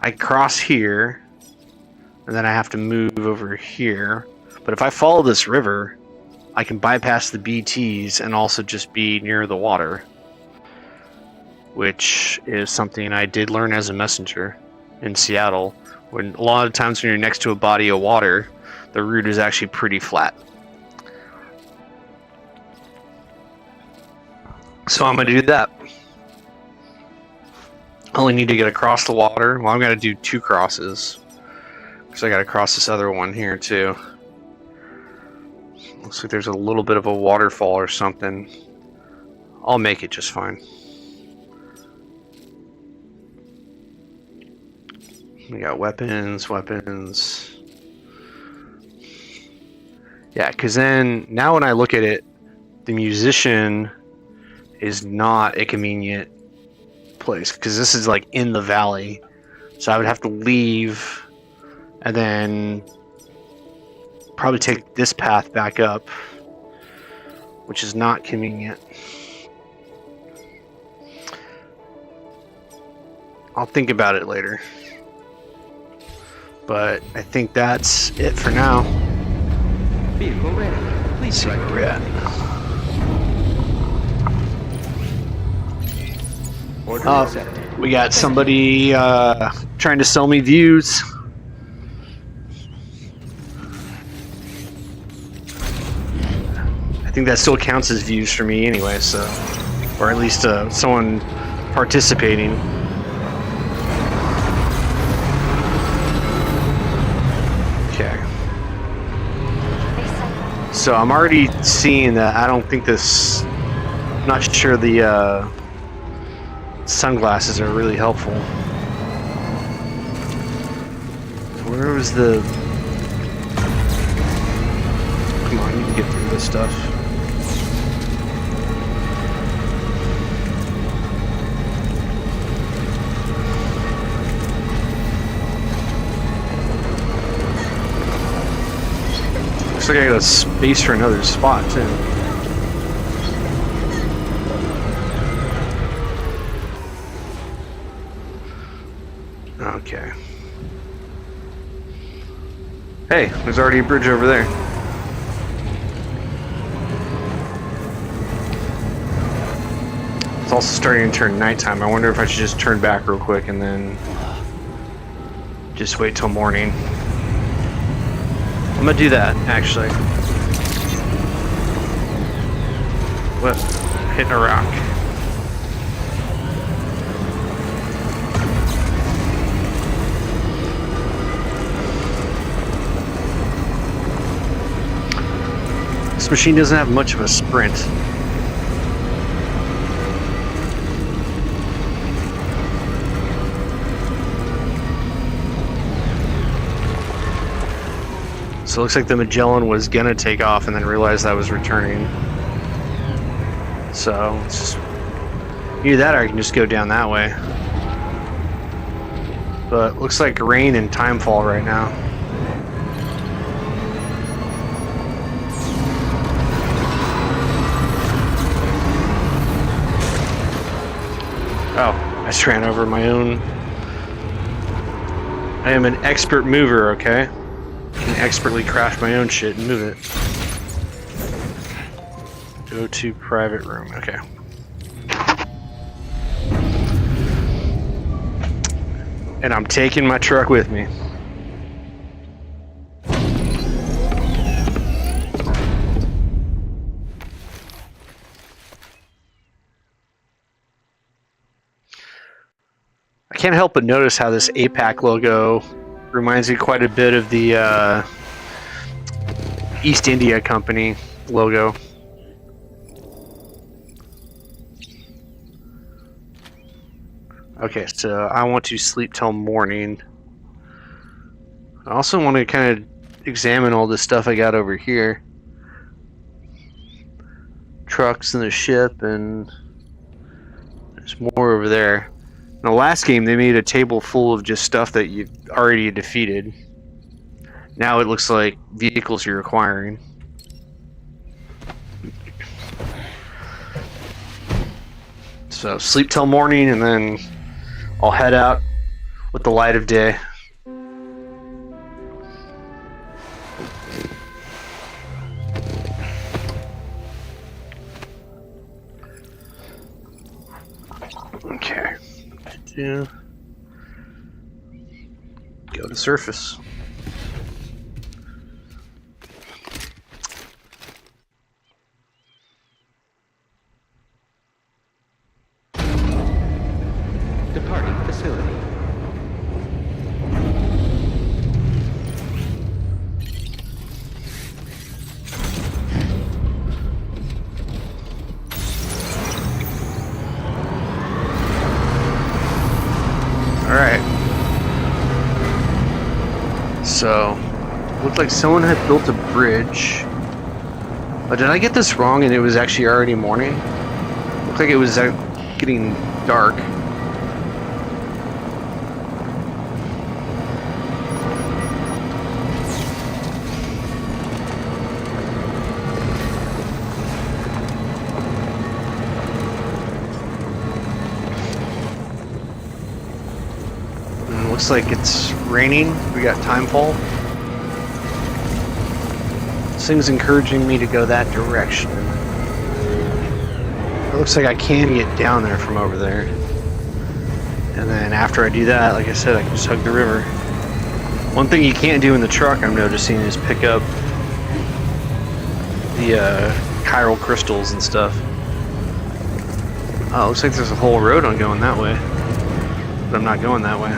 I cross here, and then I have to move over here. But if I follow this river, I can bypass the BTs and also just be near the water. Which is something I did learn as a messenger in Seattle. When a lot of times when you're next to a body of water, the route is actually pretty flat. So I'm gonna do that. I only need to get across the water. Well, I'm gonna do 2 crosses, because I gotta cross this other one here too. Looks like there's a little bit of a waterfall or something. I'll make it just fine. We got weapons. Yeah, because then, now when I look at it, the musician is not a convenient place, because this is like in the valley. So I would have to leave, and then probably take this path back up, which is not convenient. I'll think about it later. But I think that's it for now. Vehicle ready. Please See where we're at. Order accepted. We got somebody trying to sell me views. I think that still counts as views for me anyway, so, or at least someone participating. So I'm already seeing that I don't think this... I'm not sure the sunglasses are really helpful. Where was the... Come on, you can get through this stuff. Looks like I got a space for another spot too. Okay. Hey, there's already a bridge over there. It's also starting to turn nighttime. I wonder if I should just turn back real quick and then just wait till morning. I'm gonna do that, actually. What? Hitting a rock. This machine doesn't have much of a sprint. So it looks like the Magellan was gonna take off and then realized I was returning. So it's just either that or I can just go down that way. But looks like rain and timefall right now. Oh, I just ran over my own. I am an expert mover, okay? I can expertly craft my own shit and move it. Go to private room. Okay. And I'm taking my truck with me. I can't help but notice how this APAC logo reminds me quite a bit of the East India Company logo. Okay, so I want to sleep till morning. I also want to kind of examine all this stuff I got over here. Trucks and the ship, and there's more over there. In the last game, they made a table full of just stuff that you already defeated. Now it looks like vehicles you're acquiring. So sleep till morning, and then I'll head out with the light of day. Okay. Go to surface. Departing facility. Alright. So, looked like someone had built a bridge. But did I get this wrong and it was actually already morning? Looked like it was getting dark. Looks like it's raining. We got timefall. This thing's encouraging me to go that direction. It looks like I can get down there from over there. And then after I do that, like I said, I can just hug the river. One thing you can't do in the truck, I'm noticing, is pick up the chiral crystals and stuff. Oh, it looks like there's a whole road on going that way. But I'm not going that way.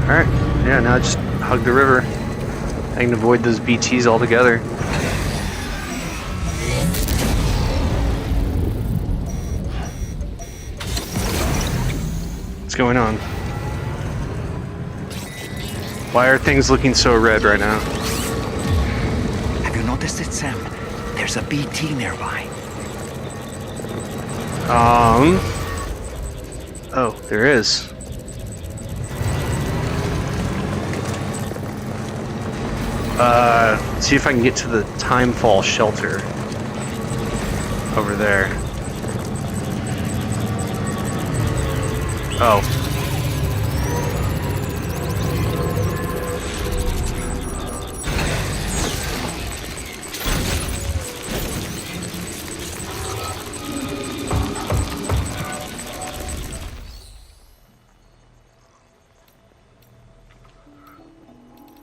Alright, yeah, now just hug the river. I can avoid those BTs altogether. What's going on? Why are things looking so red right now? Have you noticed it, Sam? There's a BT nearby. Oh, there is. See if I can get to the timefall shelter over there. Oh.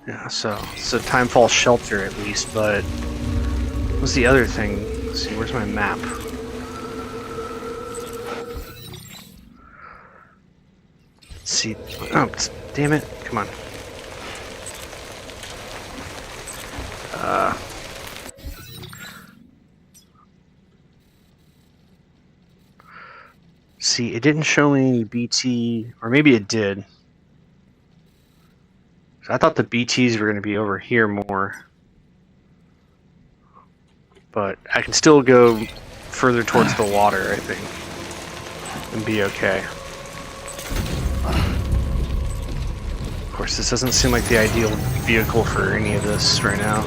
Yeah, so it's a timefall shelter at least, but what's the other thing? Let's see, where's my map? Let's see. Oh, damn it. Come on. See, it didn't show me any BT, or maybe it did. I thought the BTs were going to be over here more. But I can still go further towards the water, I think, and be okay. Of course, this doesn't seem like the ideal vehicle for any of this right now.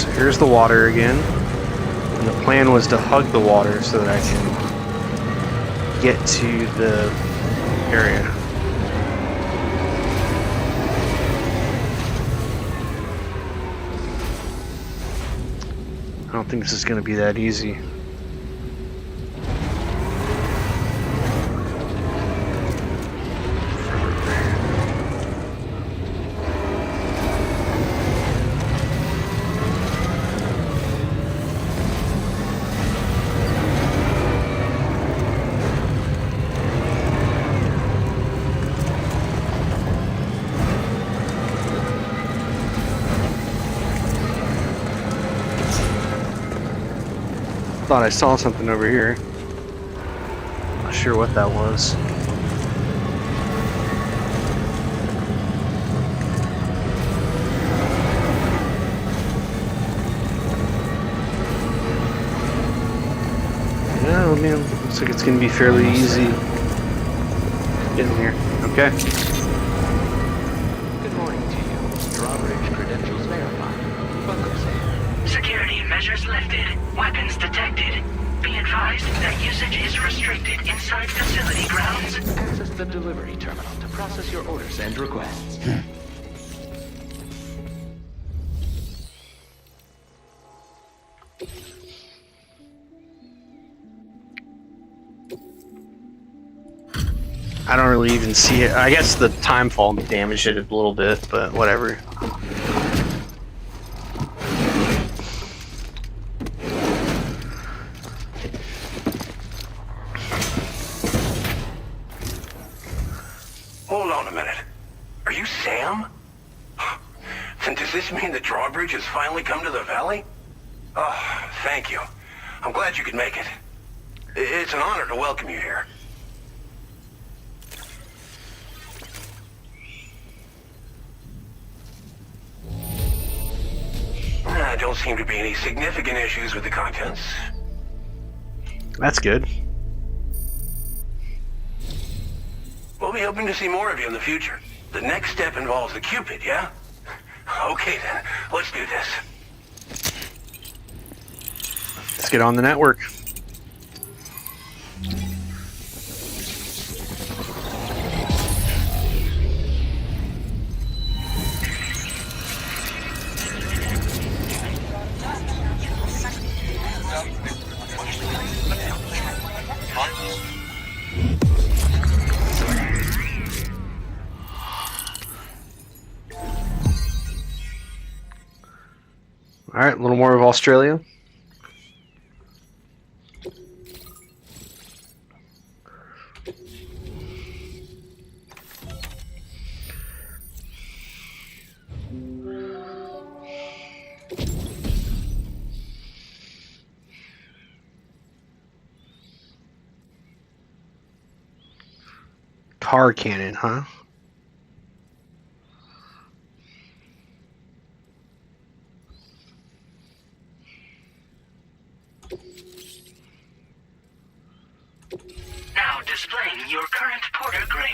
So here's the water again. And the plan was to hug the water so that I can get to the area. I don't think this is going to be that easy. Thought I saw something over here. Not sure what that was. Yeah, man, looks like it's gonna be fairly easy getting here. Okay. Good morning to you. Drawbridge credentials verified. Welcome, sir. Security measures lifted. Weapons detected. Be advised that usage is restricted inside facility grounds. Access the delivery terminal to process your orders and requests. I don't really even see it. I guess the time fall damaged it a little bit, but whatever. Hold on a minute. Are you Sam? Then does this mean the drawbridge has finally come to the valley? Oh, thank you. I'm glad you could make it. It's an honor to welcome you here. Don't seem to be any significant issues with the contents. That's good. We'll be hoping to see more of you in the future. The next step involves the Cupid, yeah? Okay then, let's do this. Let's get on the network. All right, a little more of Australia. Tar cannon, huh? Now displaying your current Porter grade.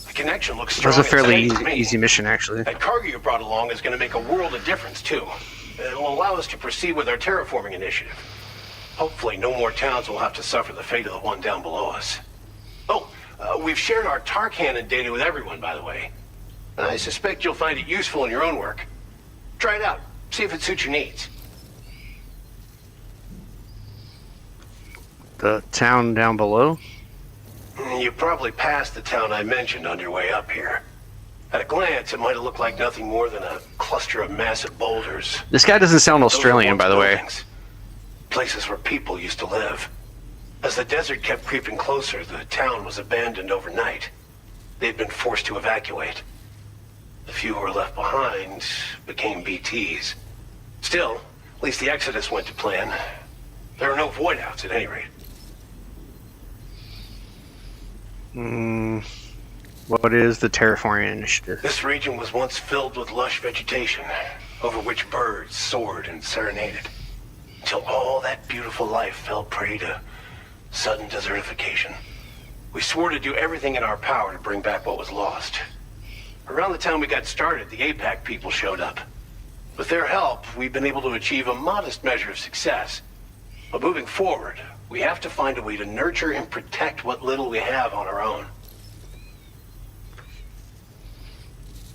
The connection looks That strong. was a fairly and safe to me. easy mission, actually. That cargo you brought along is going to make a world of difference, too. It'll allow us to proceed with our terraforming initiative. Hopefully, no more towns will have to suffer the fate of the one down below us. Oh, we've shared our tar cannon data with everyone, by the way. I suspect you'll find it useful in your own work. Try it out. See if it suits your needs. The town down below? You probably passed the town I mentioned on your way up here. At a glance, it might have looked like nothing more than a cluster of massive boulders. This guy doesn't sound Those were Australian, once by the way. buildings. Places where people used to live. As the desert kept creeping closer, the town was abandoned overnight. They'd been forced to evacuate. The few who were left behind became BTs. Still, at least the exodus went to plan. There are no void outs at any rate. What is the terraforming initiative? This region was once filled with lush vegetation, over which birds soared and serenaded, until all that beautiful life fell prey to Sudden desertification. We swore to do everything in our power to bring back what was lost. Around the time we got started, the APAC people showed up. With their help, we've been able to achieve a modest measure of success. But moving forward, we have to find a way to nurture and protect what little we have on our own.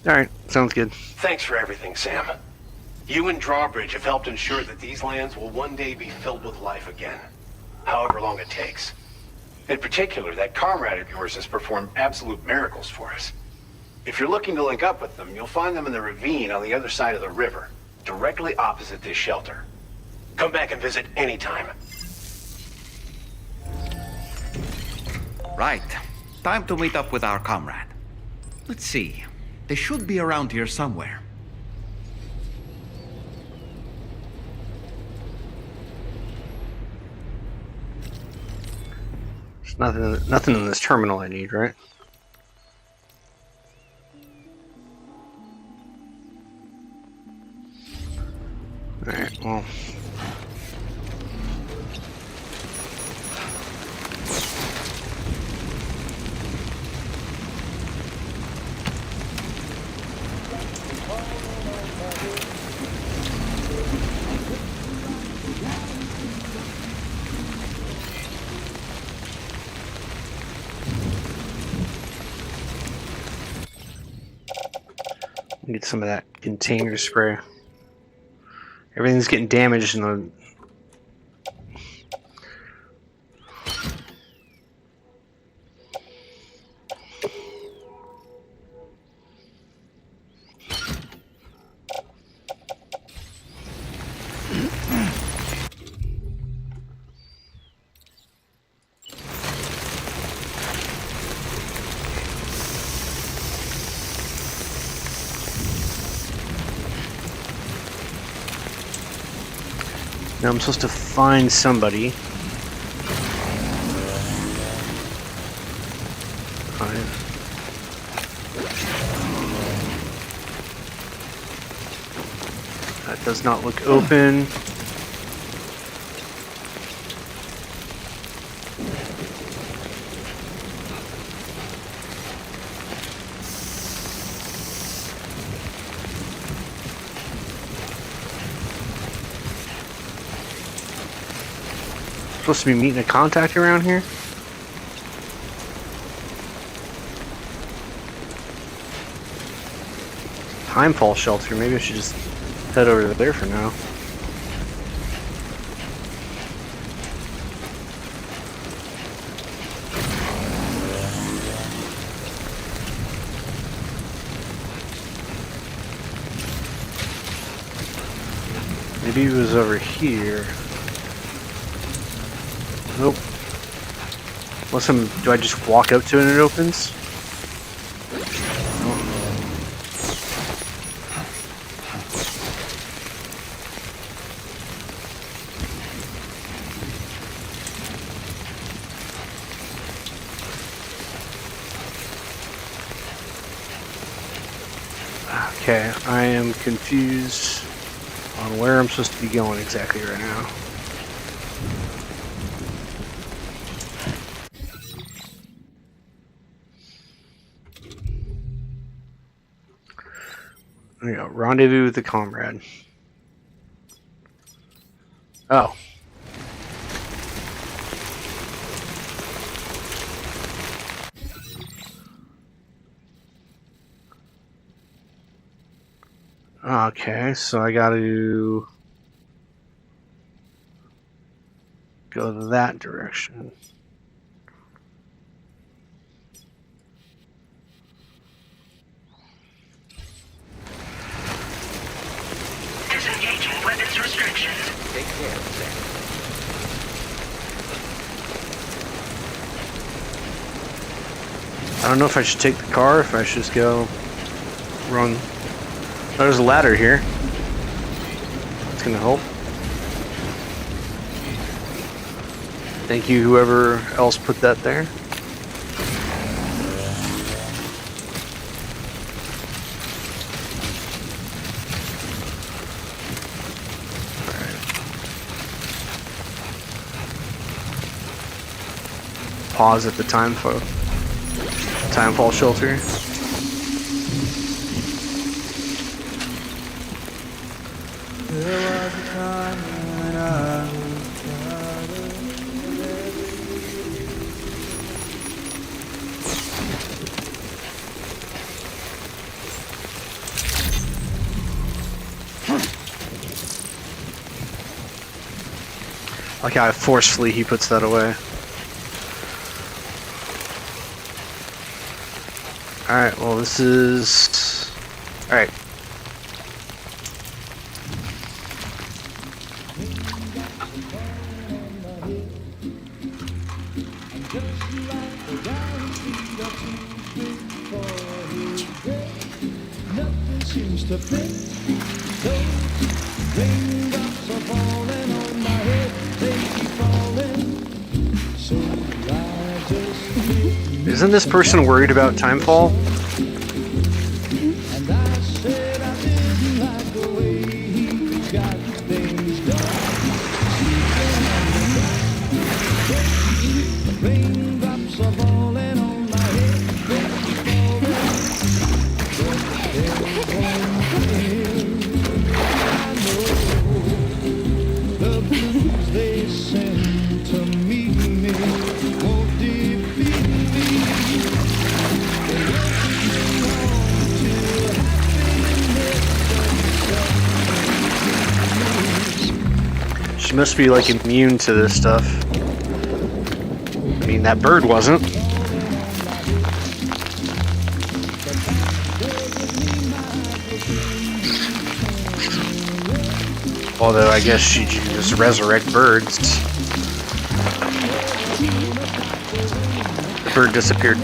Alright, sounds good. Thanks for everything, Sam. You and Drawbridge have helped ensure that these lands will one day be filled with life again, however long it takes. In particular, that comrade of yours has performed absolute miracles for us. If you're looking to link up with them, you'll find them in the ravine on the other side of the river, directly opposite this shelter. Come back and visit anytime. Right. Time to meet up with our comrade. Let's see. They should be around here somewhere. There's nothing in this terminal I need, right? Alright, well. Get some of that container spray. Everything's getting damaged in the... Now I'm supposed to find somebody. That does not look open. Supposed to be meeting a contact around here? Timefall shelter. Maybe I should just head over there for now. Maybe it was over here. Nope. Do I just walk up to it and it opens? Okay, I am confused on where I'm supposed to be going exactly right now. There you go. Rendezvous with the comrade. Oh. Okay, so I gotta go that direction. Disengaging weapons restrictions. Take care, Sam. I don't know if I should take the car, if I should just go run. Oh, there's a ladder here. It's gonna help. Thank you, whoever else put that there. pause at the timefall shelter. Like how forcefully he puts that away. Alright, well this is... Alright. Isn't this person worried about timefall? She must be like immune to this stuff. I mean, that bird wasn't. Although I guess she just resurrect birds. The bird disappeared.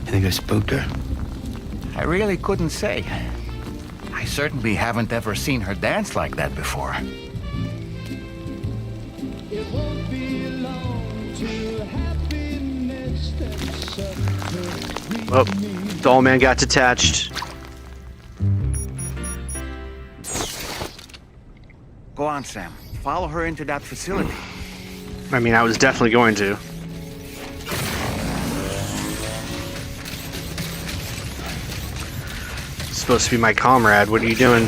I think I spooked her. I really couldn't say. I certainly haven't ever seen her dance like that before. Oh, Doll Man got detached. Go on, Sam. Follow her into that facility. I mean, I was definitely going to. Supposed to be my comrade. What are you doing?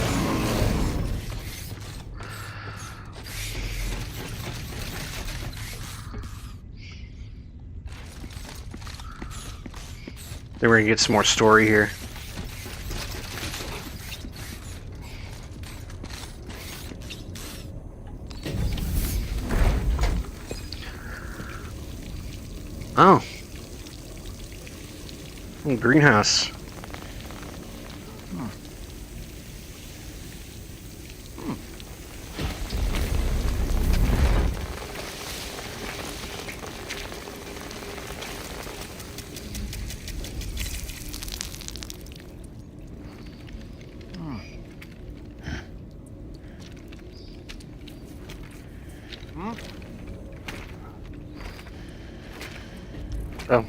Then we're gonna get some more story here. Oh. Greenhouse. Oh,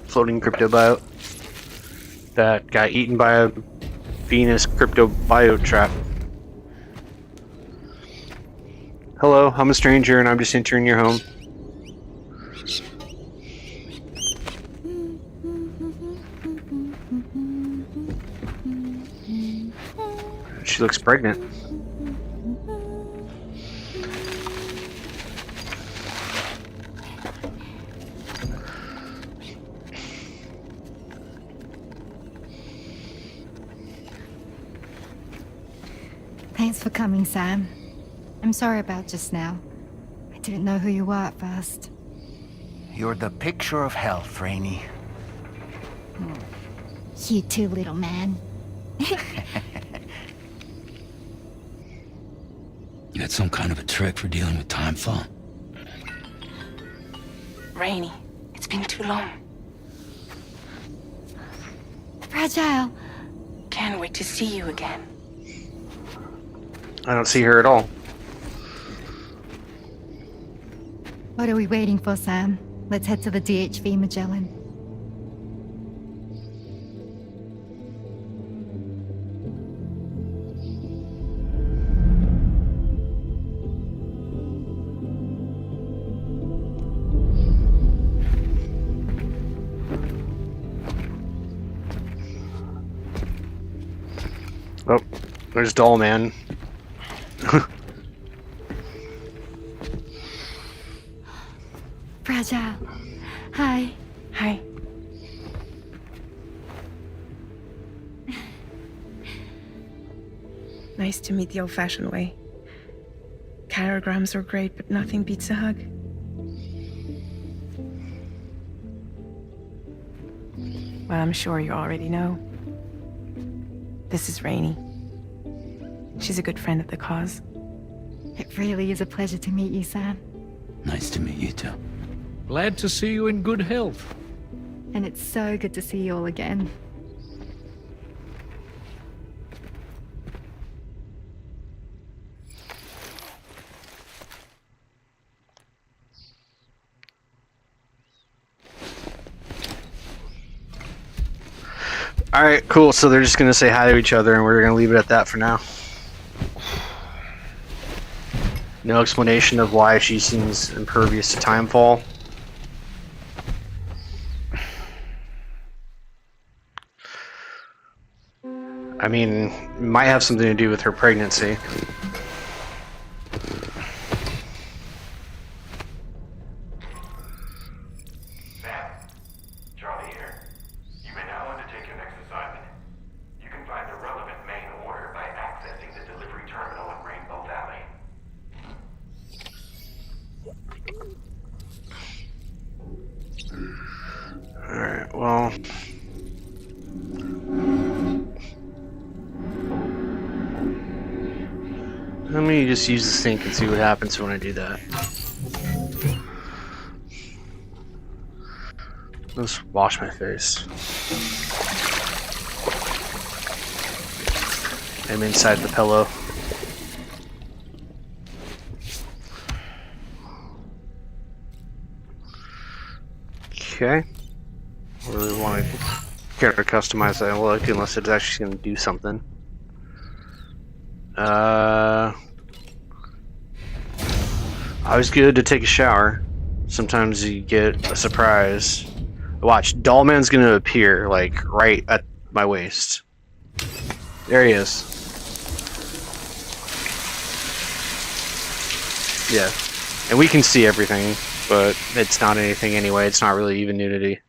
floating crypto bio that got eaten by a Venus crypto bio trap. Hello, I'm a stranger and I'm just entering your home. She looks pregnant. Thanks for coming, Sam. I'm sorry about just now. I didn't know who you were at first. You're the picture of health, Rainey. You too, little man. You got some kind of a trick for dealing with timefall? Rainey, it's been too long. Fragile. Can't wait to see you again. I don't see her at all. What are we waiting for, Sam? Let's head to the DHV Magellan. Oh, there's Doll Man. Fragile. Hi. Hi. Nice to meet the old-fashioned way. Chirograms are great, but nothing beats a hug. Well, I'm sure you already know. This is Rainey. She's a good friend of the cause. It really is a pleasure to meet you, Sam. Nice to meet you too. Glad to see you in good health. And it's so good to see you all again. Alright, cool. So they're just going to say hi to each other, and we're going to leave it at that for now. No explanation of why she seems impervious to timefall. I mean, it might have something to do with her pregnancy. Sam, Charlie here. You may now undertake your next assignment. You can find the relevant main order by accessing the delivery terminal in Rainbow Valley. Alright, well... Let me just use the sink and see what happens when I do that. Let's wash my face. I'm inside the pillow. Okay. I really want to character customize that look unless it's actually going to do something. Always good to take a shower. Sometimes you get a surprise. Watch, Dollman's gonna appear like right at my waist. There he is. Yeah, and we can see everything, but it's not anything anyway. It's not really even nudity.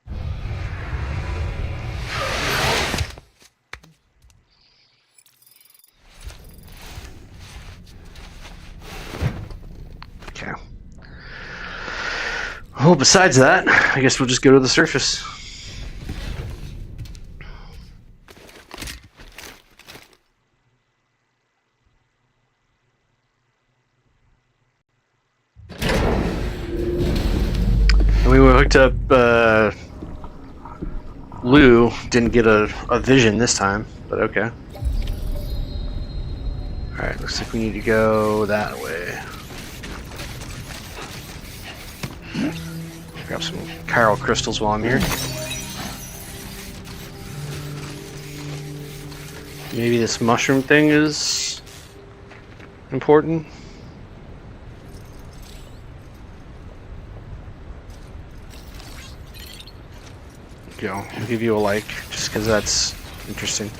Okay. Well, besides that, I guess we'll just go to the surface. And we were hooked up, Lou didn't get a vision this time, but okay. Alright, looks like we need to go that way. Grab some chiral crystals while I'm here. Maybe this mushroom thing is important. Go. I'll give you a like, just because that's interesting.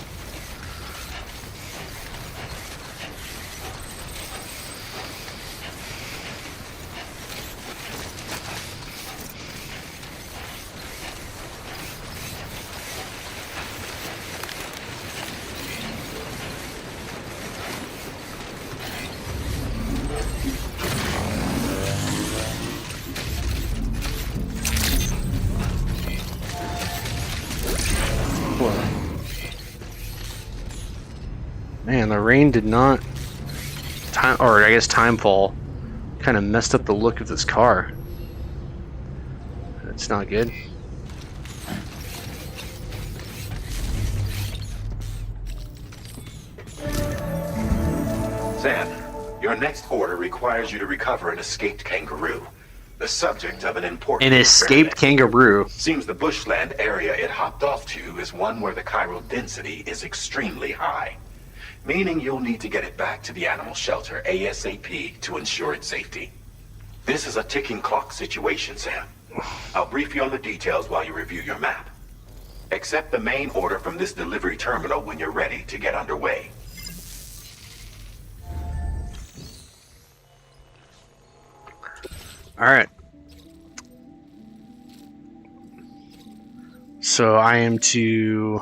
Man, the rain did not timefall kind of messed up the look of this car. It's not good. Sam, your next order requires you to recover an escaped kangaroo, the subject of an important An escaped kangaroo. Seems the bushland area it hopped off to is one where the chiral density is extremely high, meaning you'll need to get it back to the animal shelter ASAP to ensure its safety. This is a ticking clock situation, Sam. I'll brief you on the details while you review your map. Accept the main order from this delivery terminal when you're ready to get underway. Alright. So I am to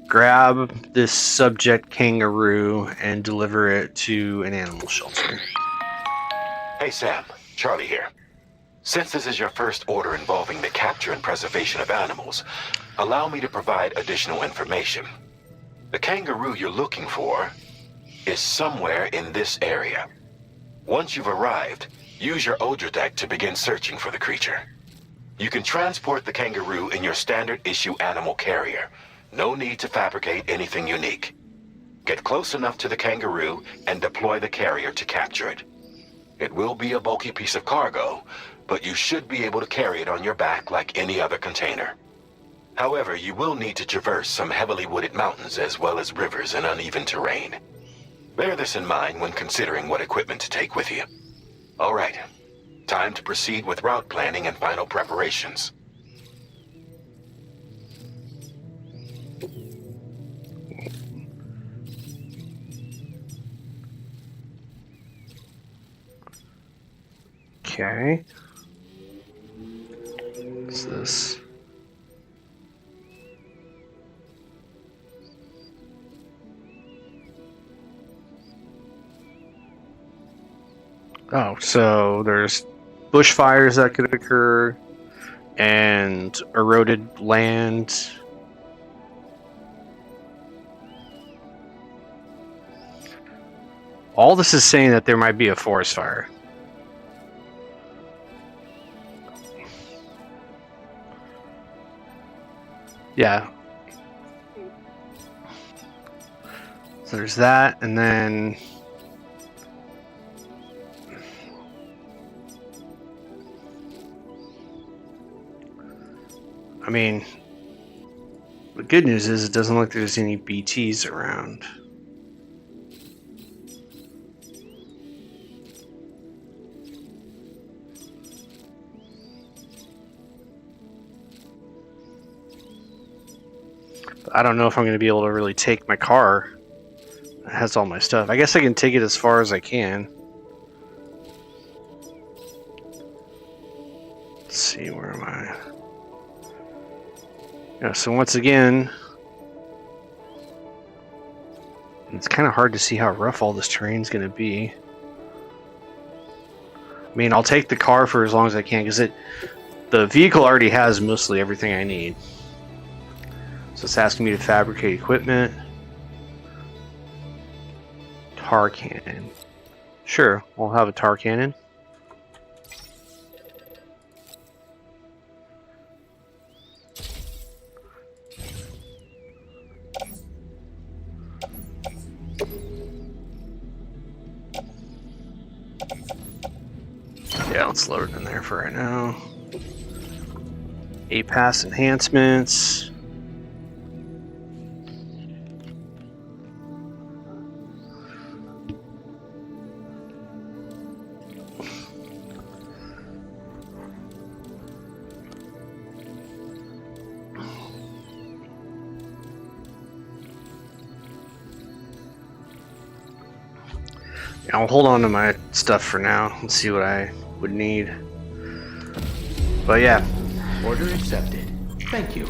grab this subject kangaroo and deliver it to an animal shelter. Hey Sam, Charlie here. Since this is your first order involving the capture and preservation of animals, allow me to provide additional information. The kangaroo you're looking for is somewhere in this area. Once you've arrived, use your Odra deck to begin searching for the creature. You can transport the kangaroo in your standard issue animal carrier. No need to fabricate anything unique. Get close enough to the kangaroo and deploy the carrier to capture it. It will be a bulky piece of cargo, but you should be able to carry it on your back like any other container. However, you will need to traverse some heavily wooded mountains as well as rivers and uneven terrain. Bear this in mind when considering what equipment to take with you. All right, time to proceed with route planning and final preparations. Okay. What's this? Oh, so there's bushfires that could occur and eroded land. All this is saying that there might be a forest fire. Yeah. So there's that, and then I mean, the good news is it doesn't look like there's any BTs around. But I don't know if I'm going to be able to really take my car. It has all my stuff. I guess I can take it as far as I can. Let's see, where am I? Yeah, so once again, it's kind of hard to see how rough all this terrain's going to be. I mean, I'll take the car for as long as I can, because the vehicle already has mostly everything I need. So it's asking me to fabricate equipment. Tar cannon. Sure, we'll have a tar cannon. Yeah, let's load it in there for right now. 8 pass enhancements. I'll hold on to my stuff for now and see what I would need. But yeah. Order accepted. Thank you.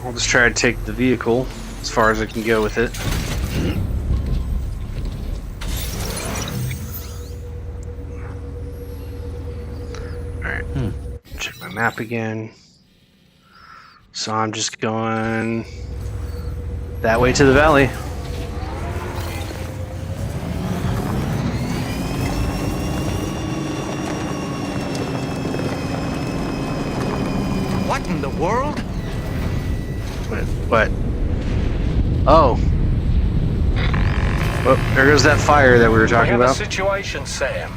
I'll just try to take the vehicle as far as I can go with it. Alright. Check my map again. So I'm just going that way to the valley. What in the world? What? Oh. Well, there goes that fire that we were talking about. We have a situation, Sam.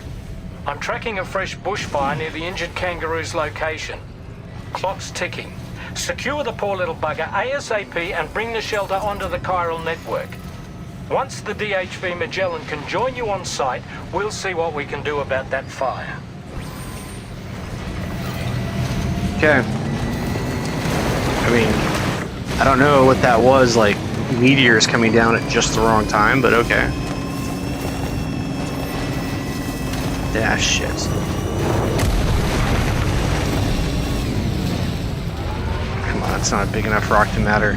I'm tracking a fresh bushfire near the injured kangaroo's location. Clock's ticking. Secure the poor little bugger ASAP and bring the shelter onto the chiral network. Once the DHV Magellan can join you on site, we'll see what we can do about that fire. Okay. I mean, I don't know what that was, like meteors coming down at just the wrong time, but okay. Yeah, shit. Come on, it's not a big enough rock to matter.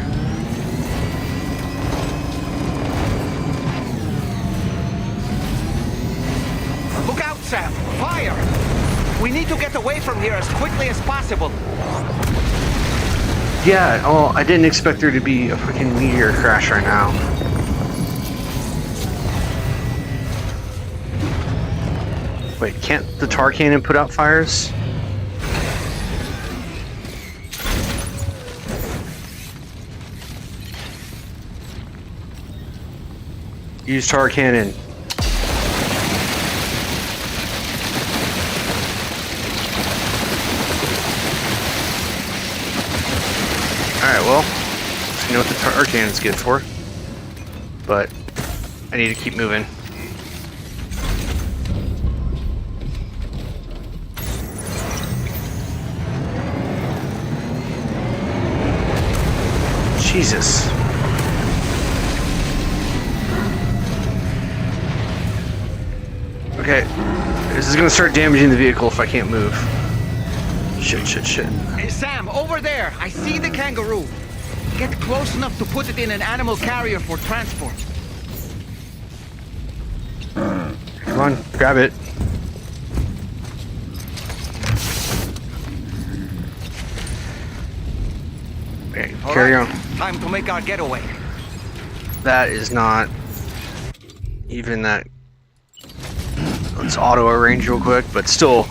Look out, Sam! Fire! We need to get away from here as quickly as possible. Yeah, oh, I didn't expect there to be a freaking meteor crash right now. Wait, can't the tar cannon put out fires? Use tar cannon. Alright, well, you know what the tar cannon's good for. But I need to keep moving. Jesus. Okay, this is gonna start damaging the vehicle if I can't move. Shit, shit, shit. Hey, Sam, over there! I see the kangaroo! Get close enough to put it in an animal carrier for transport. Come on, grab it. Okay, carry on. Time to make our getaway. That is not even that. Let's auto arrange real quick, but still.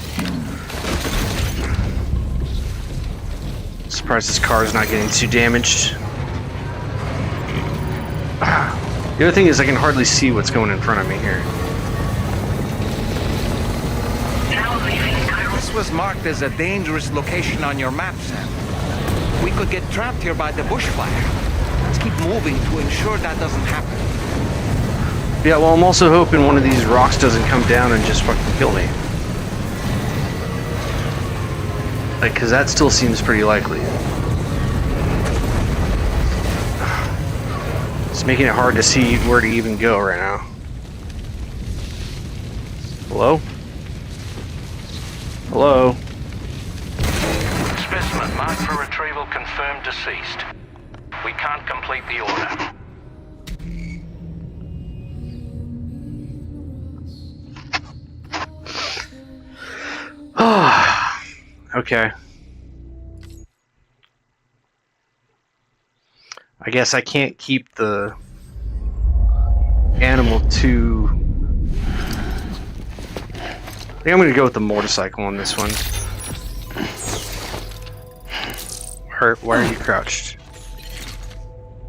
Surprised this car is not getting too damaged. The other thing is I can hardly see what's going in front of me here. This was marked as a dangerous location on your map, Sam. We could get trapped here by the bushfire. Let's keep moving to ensure that doesn't happen. Yeah, well, I'm also hoping one of these rocks doesn't come down and just fucking kill me. Like, cause that still seems pretty likely. It's making it hard to see where to even go right now. Hello? Hello? Specimen marked for retrieval confirmed deceased. We can't complete the order. Okay. I guess I can't keep the animal too... I think I'm gonna go with the motorcycle on this one. Why are you crouched?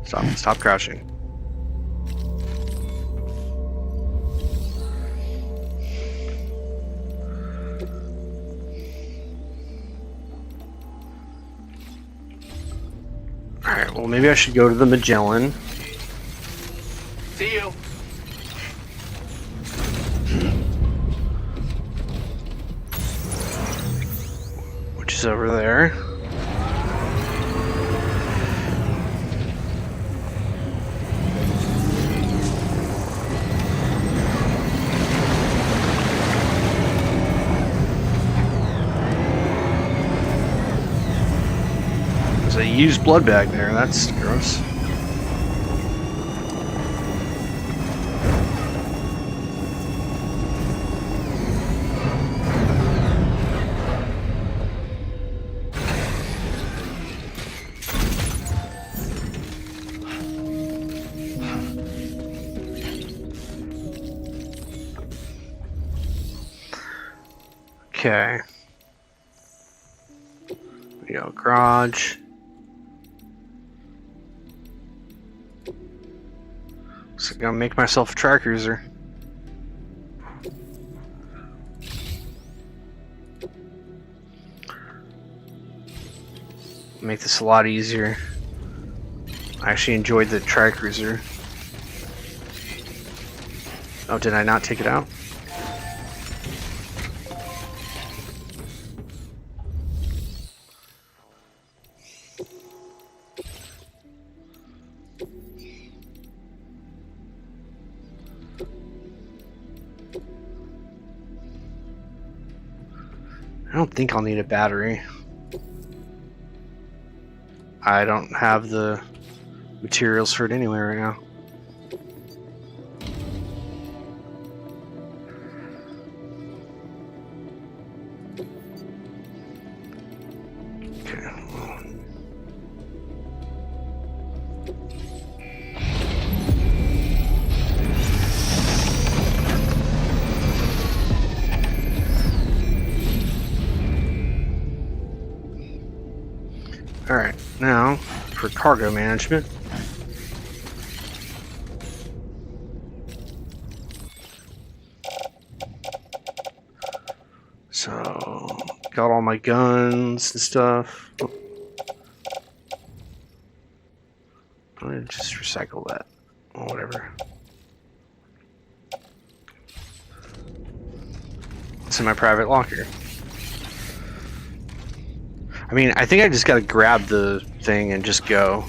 Stop crouching. Alright, well maybe I should go to the Magellan. See you. Which is over there. There's a used blood bag there, that's gross. Okay. We go garage. So I'm gonna make myself a track cruiser. Make this a lot easier. I actually enjoyed the track cruiser. Oh, did I not take it out? don't think I'll need a battery. I don't have the materials for it anyway right now. Okay. Alright, now for cargo management. So, got all my guns and stuff. Oh. I'm gonna just recycle that. Or whatever. It's in my private locker. I mean, I think I just gotta grab the thing and just go.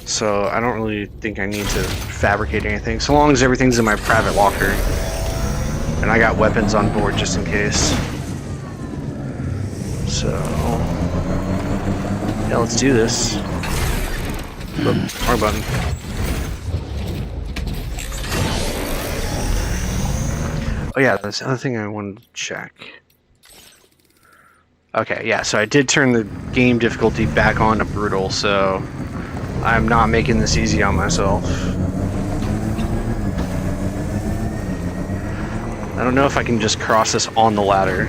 So I don't really think I need to fabricate anything, so long as everything's in my private locker. And I got weapons on board just in case. So, yeah, let's do this. Oop, wrong button. Oh yeah, that's the other thing I wanted to check. Okay, yeah, so I did turn the game difficulty back on to brutal, so I'm not making this easy on myself. I don't know if I can just cross this on the ladder.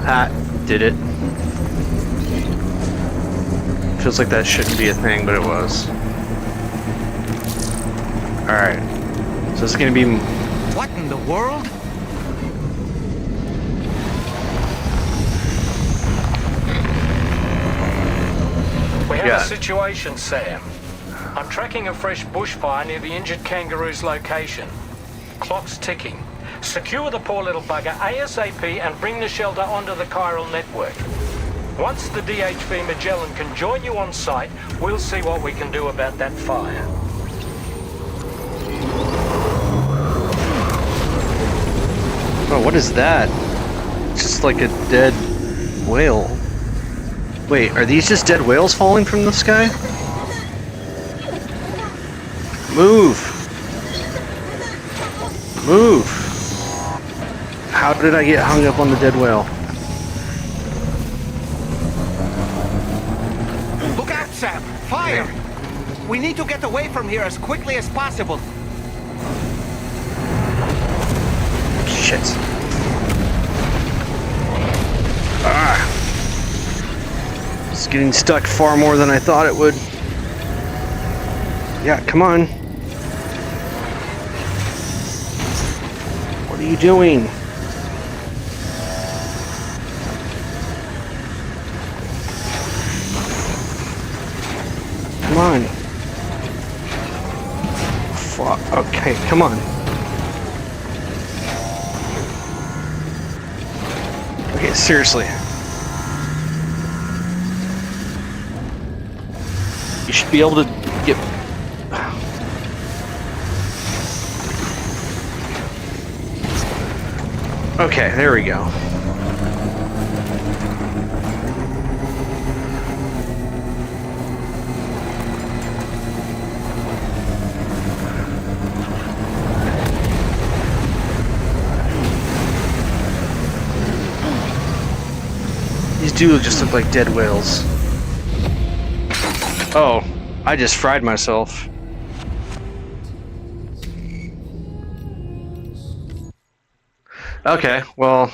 That did it. Feels like that shouldn't be a thing, but it was. Alright, so it's gonna be... What in the world? We have a situation, Sam. I'm tracking a fresh bushfire near the injured kangaroo's location. Clock's ticking. Secure the poor little bugger ASAP and bring the shelter onto the chiral network. Once the DHV Magellan can join you on site, we'll see what we can do about that fire. Oh, what is that? It's just like a dead whale. Wait, are these just dead whales falling from the sky? Move! Move! How did I get hung up on the dead whale? Look out, Sam! Fire! We need to get away from here as quickly as possible. Shit. Ah! It's getting stuck far more than I thought it would. Yeah, come on. What are you doing? Come on. Fuck. Okay, come on. Okay, seriously. You should be able to get... Okay, there we go. These do just look like dead whales. Oh, I just fried myself. Okay, well,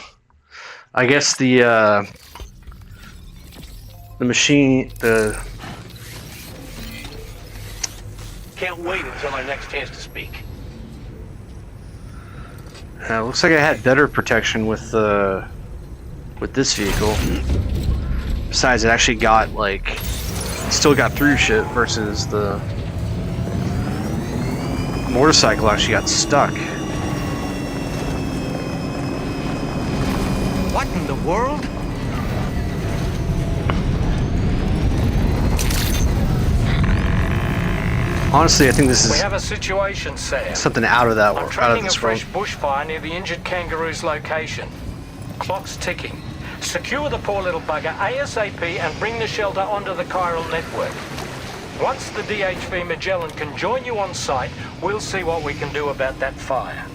I guess the machine, Can't wait until our next chance to speak. looks like I had better protection with this vehicle. Besides, it actually got like, still got through shit versus the motorcycle actually got stuck. What in the world? Honestly, I think this We is have a situation, Sam. something out of that I'm out of tracking a this world. fresh bushfire near the injured kangaroo's location. Clock's ticking. Secure the poor little bugger ASAP and bring the shelter onto the chiral network. Once the DHV Magellan can join you on site, we'll see what we can do about that fire.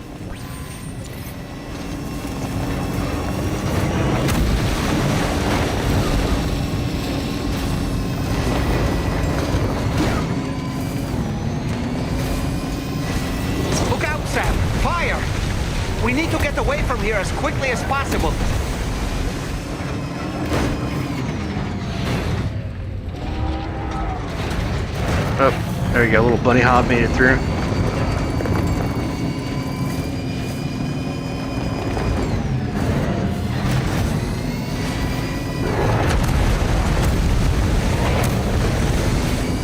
Look out, Sam! Fire! We need to get away from here as quickly as possible. Oh, there we go. Little bunny hop made it through.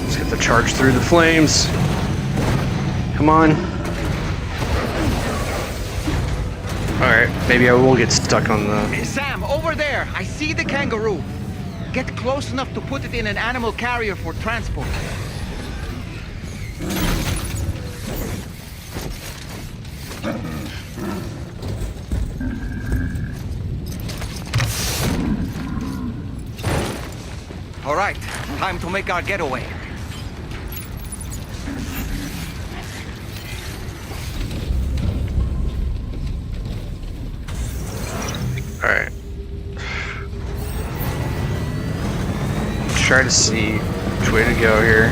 Let's get the charge through the flames. Come on. Alright, maybe I will get stuck on the... Hey, Sam, over there! I see the kangaroo. Get close enough to put it in an animal carrier for transport. All right, time to make our getaway. All right. Try to see which way to go here.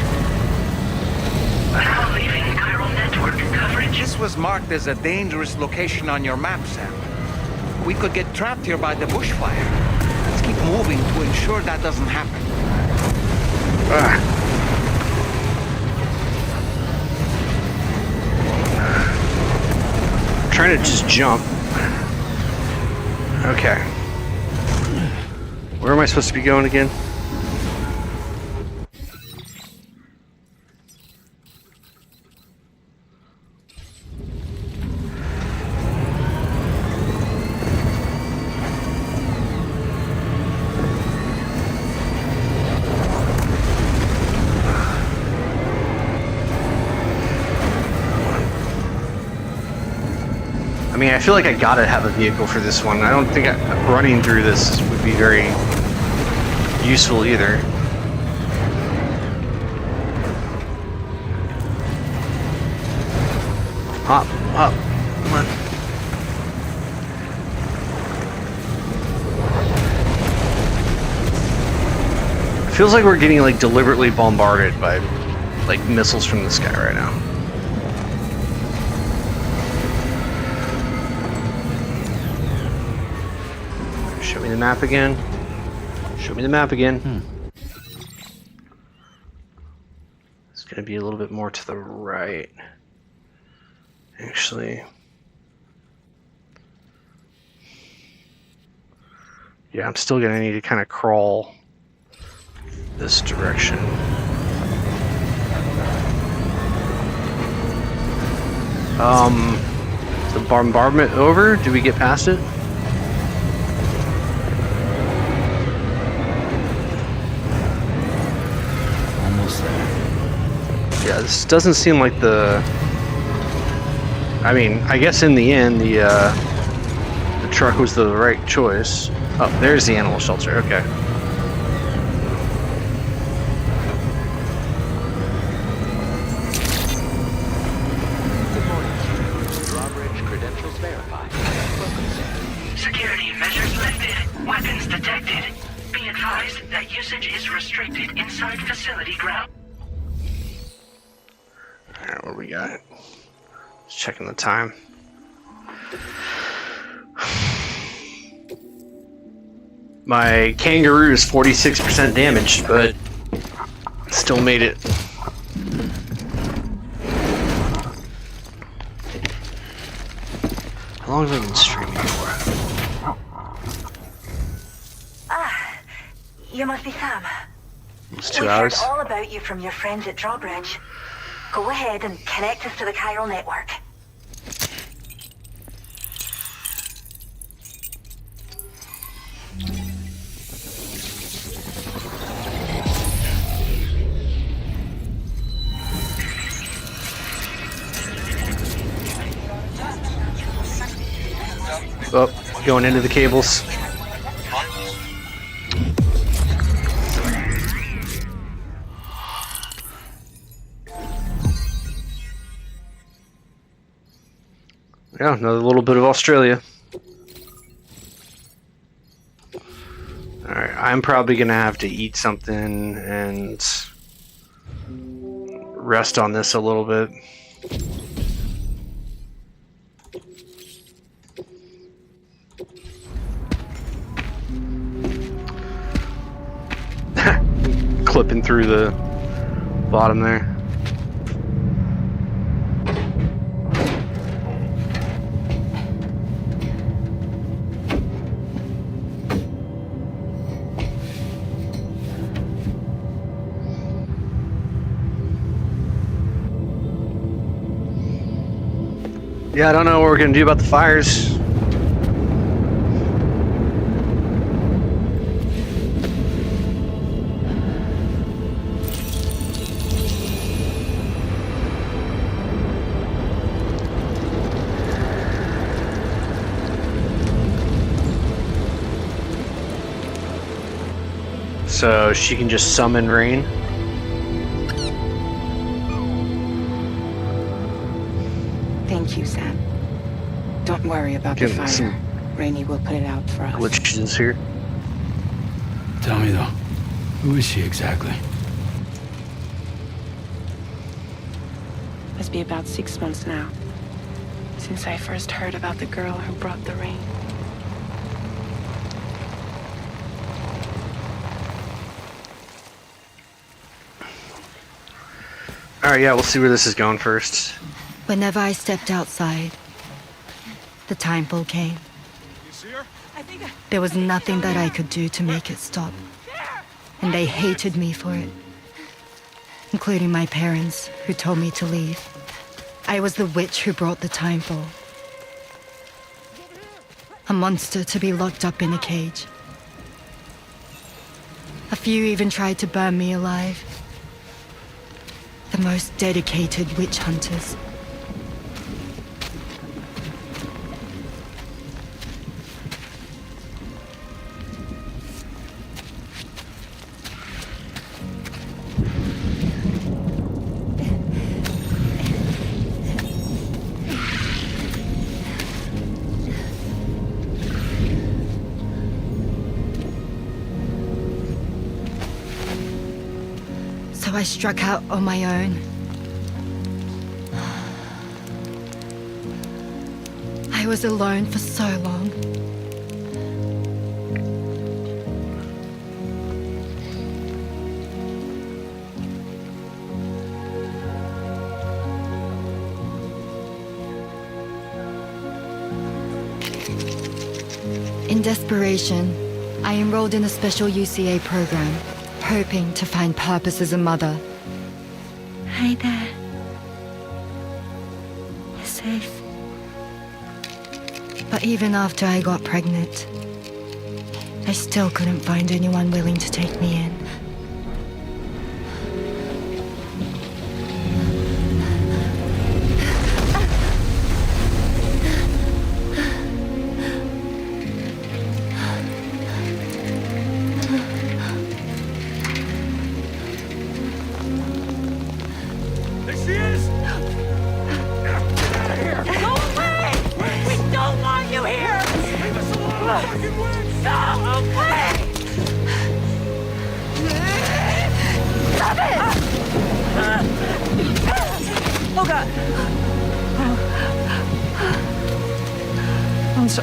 Now leaving chiral network coverage. This was marked as a dangerous location on your map, Sam. We could get trapped here by the bushfire. Let's keep moving to ensure that doesn't happen. I'm trying to just jump. Okay. Where am I supposed to be going again? I mean, I feel like I gotta have a vehicle for this one. I don't think running through this would be very useful either. Hop, hop, come on. It feels like we're getting like deliberately bombarded by like missiles from the sky right now. Show me the map again. Show me the map again. It's gonna be a little bit more to the right. Actually. Yeah, I'm still gonna need to kind of crawl this direction. Is the bombardment over? Did we get past it? Yeah, this doesn't seem like the... I mean, I guess in the end, the truck was the right choice. Oh, there's the animal shelter, okay. Good morning. Drawbridge credentials verified. Welcome, Sam. Security measures lifted. Weapons detected. Be advised that usage is restricted inside facility ground. Alright, what we got? Just checking the time. My kangaroo is 46% damaged, but still made it. How long have I been streaming for? Ah, you must be Sam. Almost 2 hours. We've heard all about you from your friends at Drawbridge. Go ahead and connect us to the chiral network. Oh. going into the cables. Yeah, another little bit of Australia. Alright, I'm probably gonna have to eat something and rest on this a little bit. Clipping through the bottom there. Yeah, I don't know what we're gonna do about the fires. So she can just summon rain. Thank you, Sam. Don't worry about the fire. Rainey will put it out for us. Glitches here. Tell me though, who is she exactly? Must be about 6 months now, since I first heard about the girl who brought the rain. Alright, yeah, we'll see where this is going first. Whenever I stepped outside, the timefall came. There was nothing that I could do to make it stop. And they hated me for it. Including my parents, who told me to leave. I was the witch who brought the timefall. A monster to be locked up in a cage. A few even tried to burn me alive. The most dedicated witch hunters. So I struck out on my own. I was alone for so long. In desperation, I enrolled in a special UCA program, hoping to find purpose as a mother. Hi there. You're safe. But even after I got pregnant, I still couldn't find anyone willing to take me in.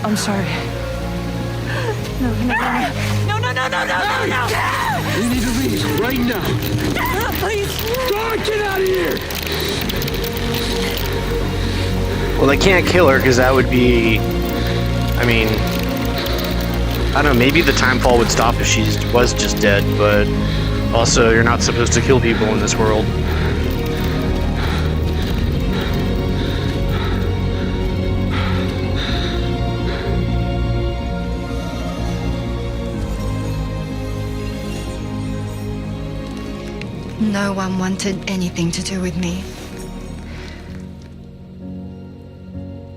I'm sorry. No. We need to leave right now. Please. God, get out of here! Well, they can't kill her because that would be... I mean... I don't know, maybe the timefall would stop if she was just dead, but... Also, you're not supposed to kill people in this world. No one wanted anything to do with me.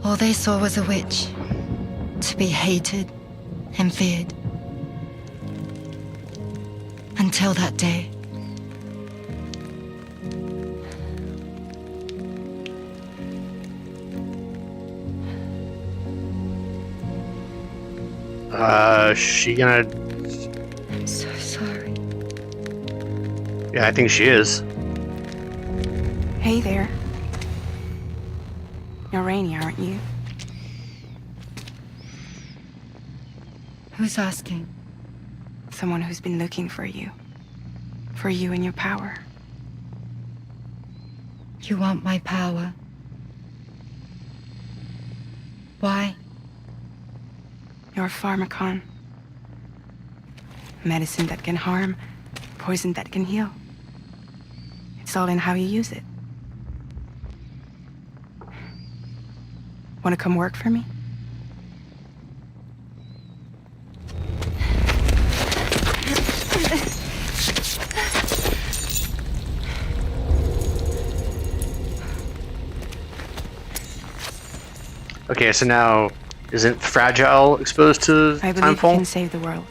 All they saw was a witch. To be hated and feared. Until that day. She gonna... I'm so sorry. Yeah, I think she is. Hey there. You're Rainy, aren't you? Who's asking? Someone who's been looking for you. For you and your power. You want my power? Why? You're a pharmacon. Medicine that can harm, poison that can heal. It's all in how you use it. Want to come work for me? Okay, so now, isn't Fragile exposed to I believe you Timefall? can save the world.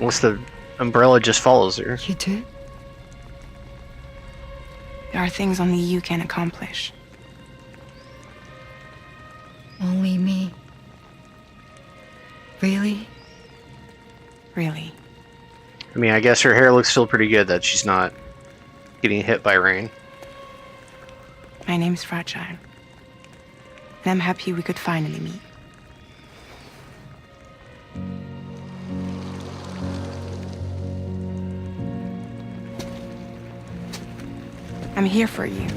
Once the umbrella just follows her. You do? There are things only you can accomplish. Only me. Really? Really. I mean, I guess her hair looks still pretty good that she's not getting hit by rain. My name's Fragile. And I'm happy we could finally meet. I'm here for you.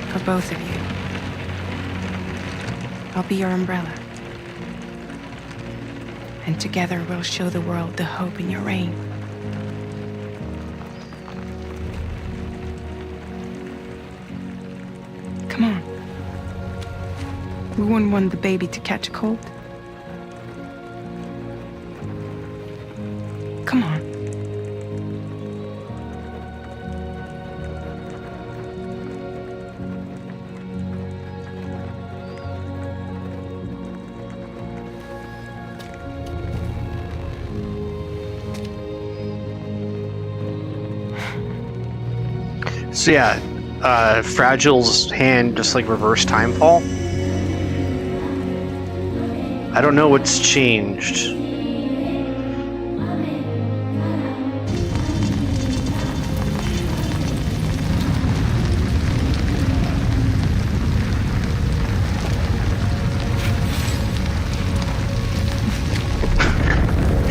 For both of you. I'll be your umbrella. And together we'll show the world the hope in your reign. Come on. We wouldn't want the baby to catch a cold. Come on. So yeah, Fragile's hand just like reverse Timefall. I don't know what's changed.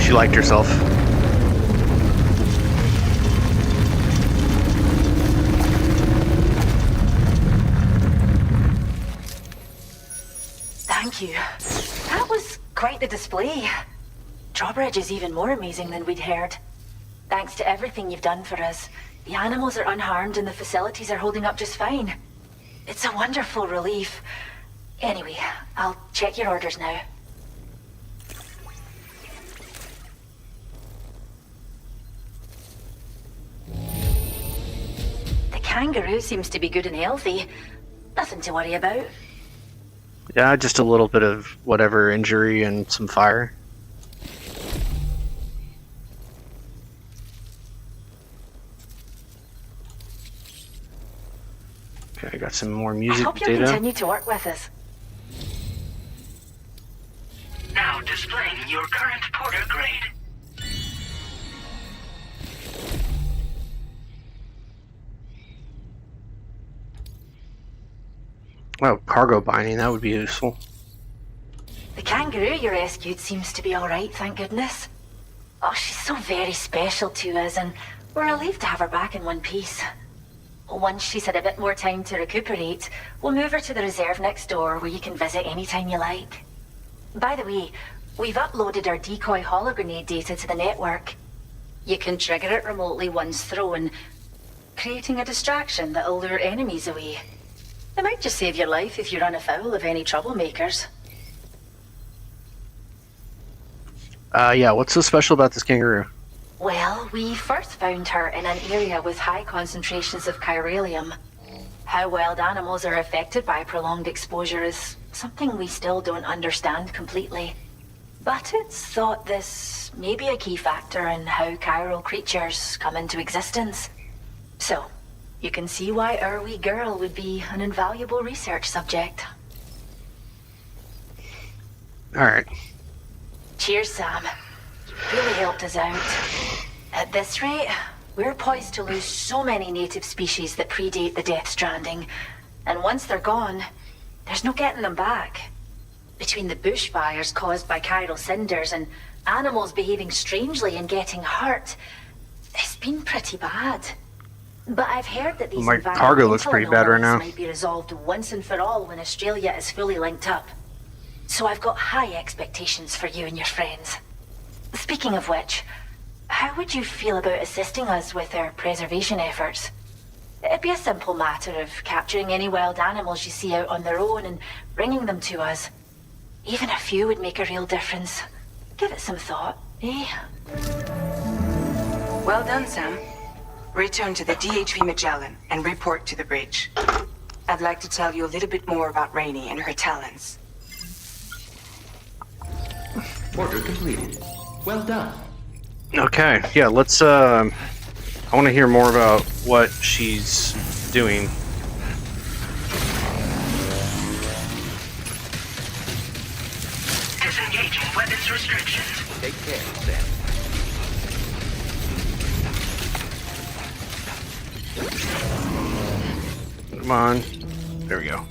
She liked herself. Thank you. That was quite the display. Drawbridge is even more amazing than we'd heard. Thanks to everything you've done for us, the animals are unharmed and the facilities are holding up just fine. It's a wonderful relief. Anyway, I'll check your orders now. The kangaroo seems to be good and healthy. Nothing to worry about. Yeah, just a little bit of whatever injury and some fire. Okay, I got some more I music hope you'll data. continue to work with us. Now displaying your current Porter grade. Oh, cargo binding, that would be useful. The kangaroo you rescued seems to be alright, thank goodness. Oh, she's so very special to us, and we're relieved to have her back in one piece. Once she's had a bit more time to recuperate, we'll move her to the reserve next door where you can visit anytime you like. By the way, we've uploaded our decoy hologrenade data to the network. You can trigger it remotely once thrown, creating a distraction that'll lure enemies away. It might just save your life if you run afoul of any troublemakers. Yeah, what's so special about this kangaroo? Well, we first found her in an area with high concentrations of chiralium. How wild animals are affected by prolonged exposure is something we still don't understand completely. But it's thought this may be a key factor in how chiral creatures come into existence. So, you can see why our wee girl would be an invaluable research subject. Alright. Cheers, Sam. Really helped us out. At this rate, we're poised to lose so many native species that predate the Death Stranding. And once they're gone, there's no getting them back. Between the bushfires caused by chiral cinders and animals behaving strangely and getting hurt, it's been pretty bad. But I've heard that these My cargo looks pretty bad right now. might be resolved once and for all when Australia is fully linked up. So I've got high expectations for you and your friends. Speaking of which, how would you feel about assisting us with our preservation efforts? It'd be a simple matter of capturing any wild animals you see out on their own and bringing them to us. Even a few would make a real difference. Give it some thought, eh? Well done, Sam. Return to the DHV Magellan and report to the bridge. I'd like to tell you a little bit more about Rainey and her talents. Order completed. Well done. Okay, yeah, let's, I want to hear more about what she's doing. Disengaging weapons restrictions. Take care, Sam. Come on. There we go.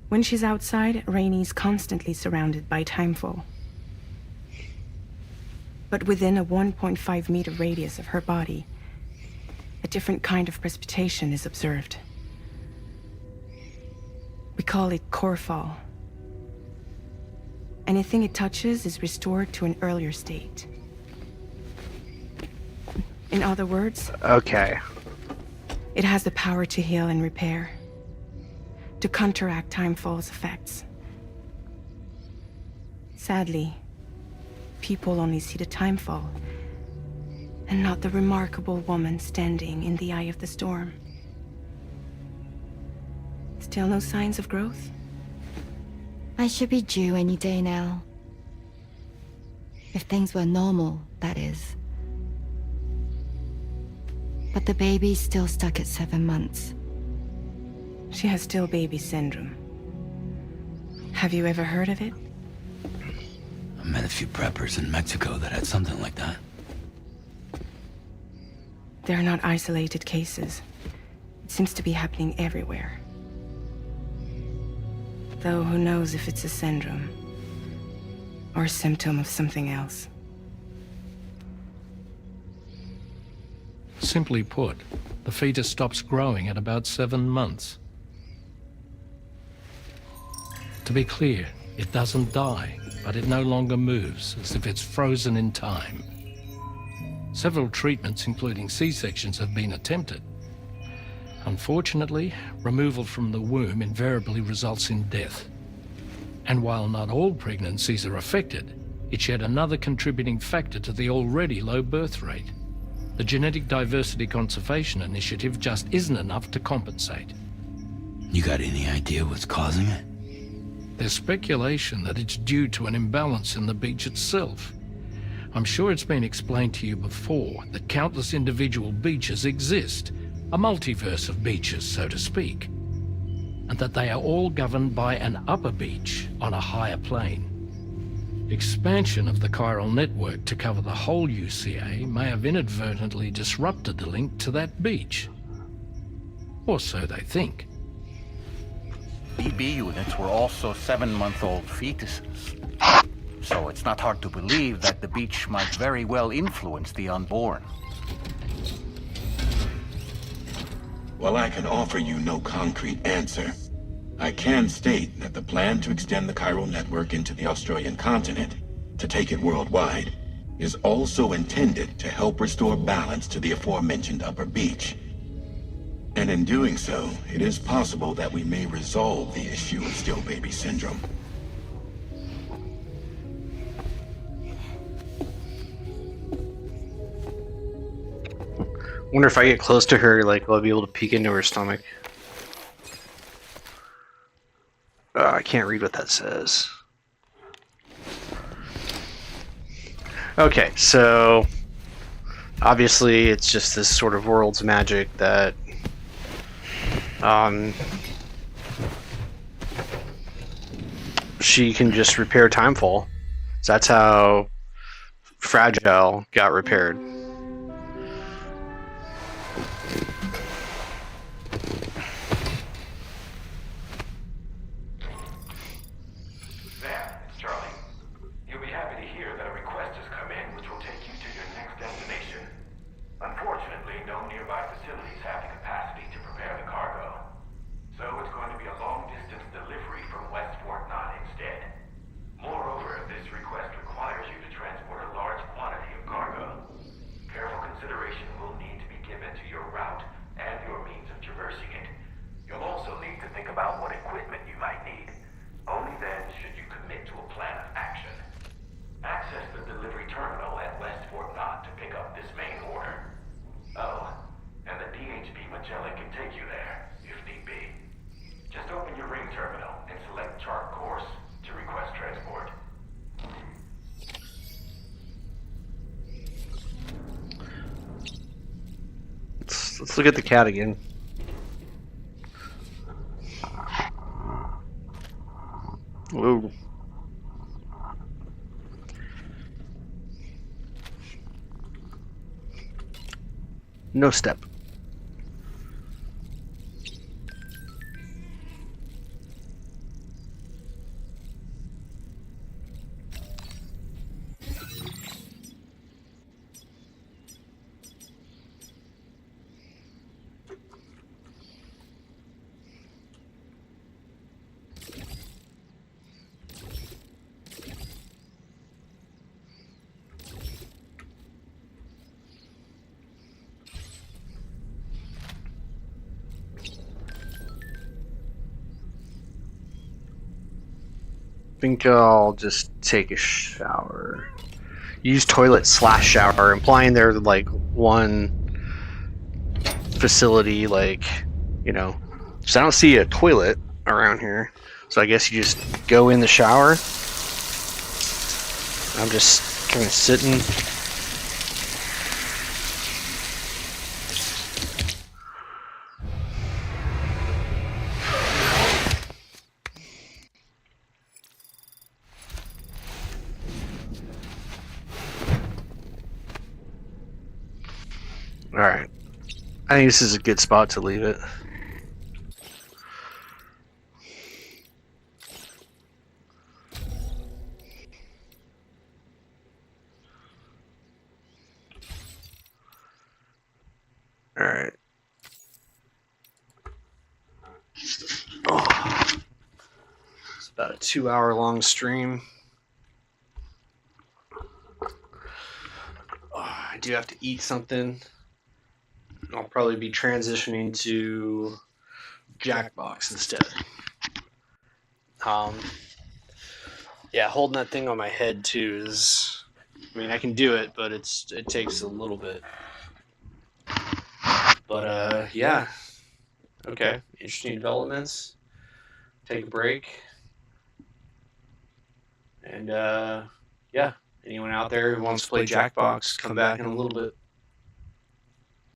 When she's outside, Rainey's constantly surrounded by timefall. But within a 1.5 meter radius of her body, a different kind of precipitation is observed. We call it core fall. Anything it touches is restored to an earlier state. In other words, Okay. it has the power to heal and repair, to counteract timefall's effects. Sadly, people only see the timefall, and not the remarkable woman standing in the eye of the storm. Still no signs of growth? I should be due any day now. If things were normal, that is. But the baby's still stuck at 7 months. She has still baby syndrome. Have you ever heard of it? I met a few preppers in Mexico that had something like that. They're not isolated cases. It seems to be happening everywhere. Though who knows if it's a syndrome or a symptom of something else. Simply put, the fetus stops growing at about 7 months. To be clear, it doesn't die, but it no longer moves, as if it's frozen in time. Several treatments, including C-sections, have been attempted. Unfortunately, removal from the womb invariably results in death. And while not all pregnancies are affected, it's yet another contributing factor to the already low birth rate. The Genetic Diversity Conservation Initiative just isn't enough to compensate. You got any idea what's causing it? There's speculation that it's due to an imbalance in the beach itself. I'm sure it's been explained to you before that countless individual beaches exist, a multiverse of beaches, so to speak, and that they are all governed by an upper beach on a higher plane. Expansion of the chiral network to cover the whole UCA may have inadvertently disrupted the link to that beach. Or so they think. BB units were also 7-month-old fetuses. So it's not hard to believe that the beach might very well influence the unborn. While I can offer you no concrete answer, I can state that the plan to extend the chiral network into the Australian continent to take it worldwide, is also intended to help restore balance to the aforementioned upper beach. And in doing so, it is possible that we may resolve the issue of still baby syndrome. Wonder if I get close to her, like, will I be able to peek into her stomach? I can't read what that says. Okay, so obviously it's just this sort of world's magic that she can just repair timefall. So that's how Fragile got repaired. Let's look at the cat again. Whoa. No step. I think I'll just take a shower. Use toilet / shower, implying they're like one facility, like, you know. So I don't see a toilet around here. So I guess you just go in the shower. I'm just kind of sitting. Alright. I think this is a good spot to leave it. Alright. Oh. It's about a 2-hour-long stream. Oh, I do have to eat something. I'll probably be transitioning to Jackbox instead. Yeah, holding that thing on my head too is, I mean, I can do it, but it takes a little bit. But yeah. Okay, interesting developments. Take a break. And yeah, anyone out there who wants to play Jackbox, come back in a little bit.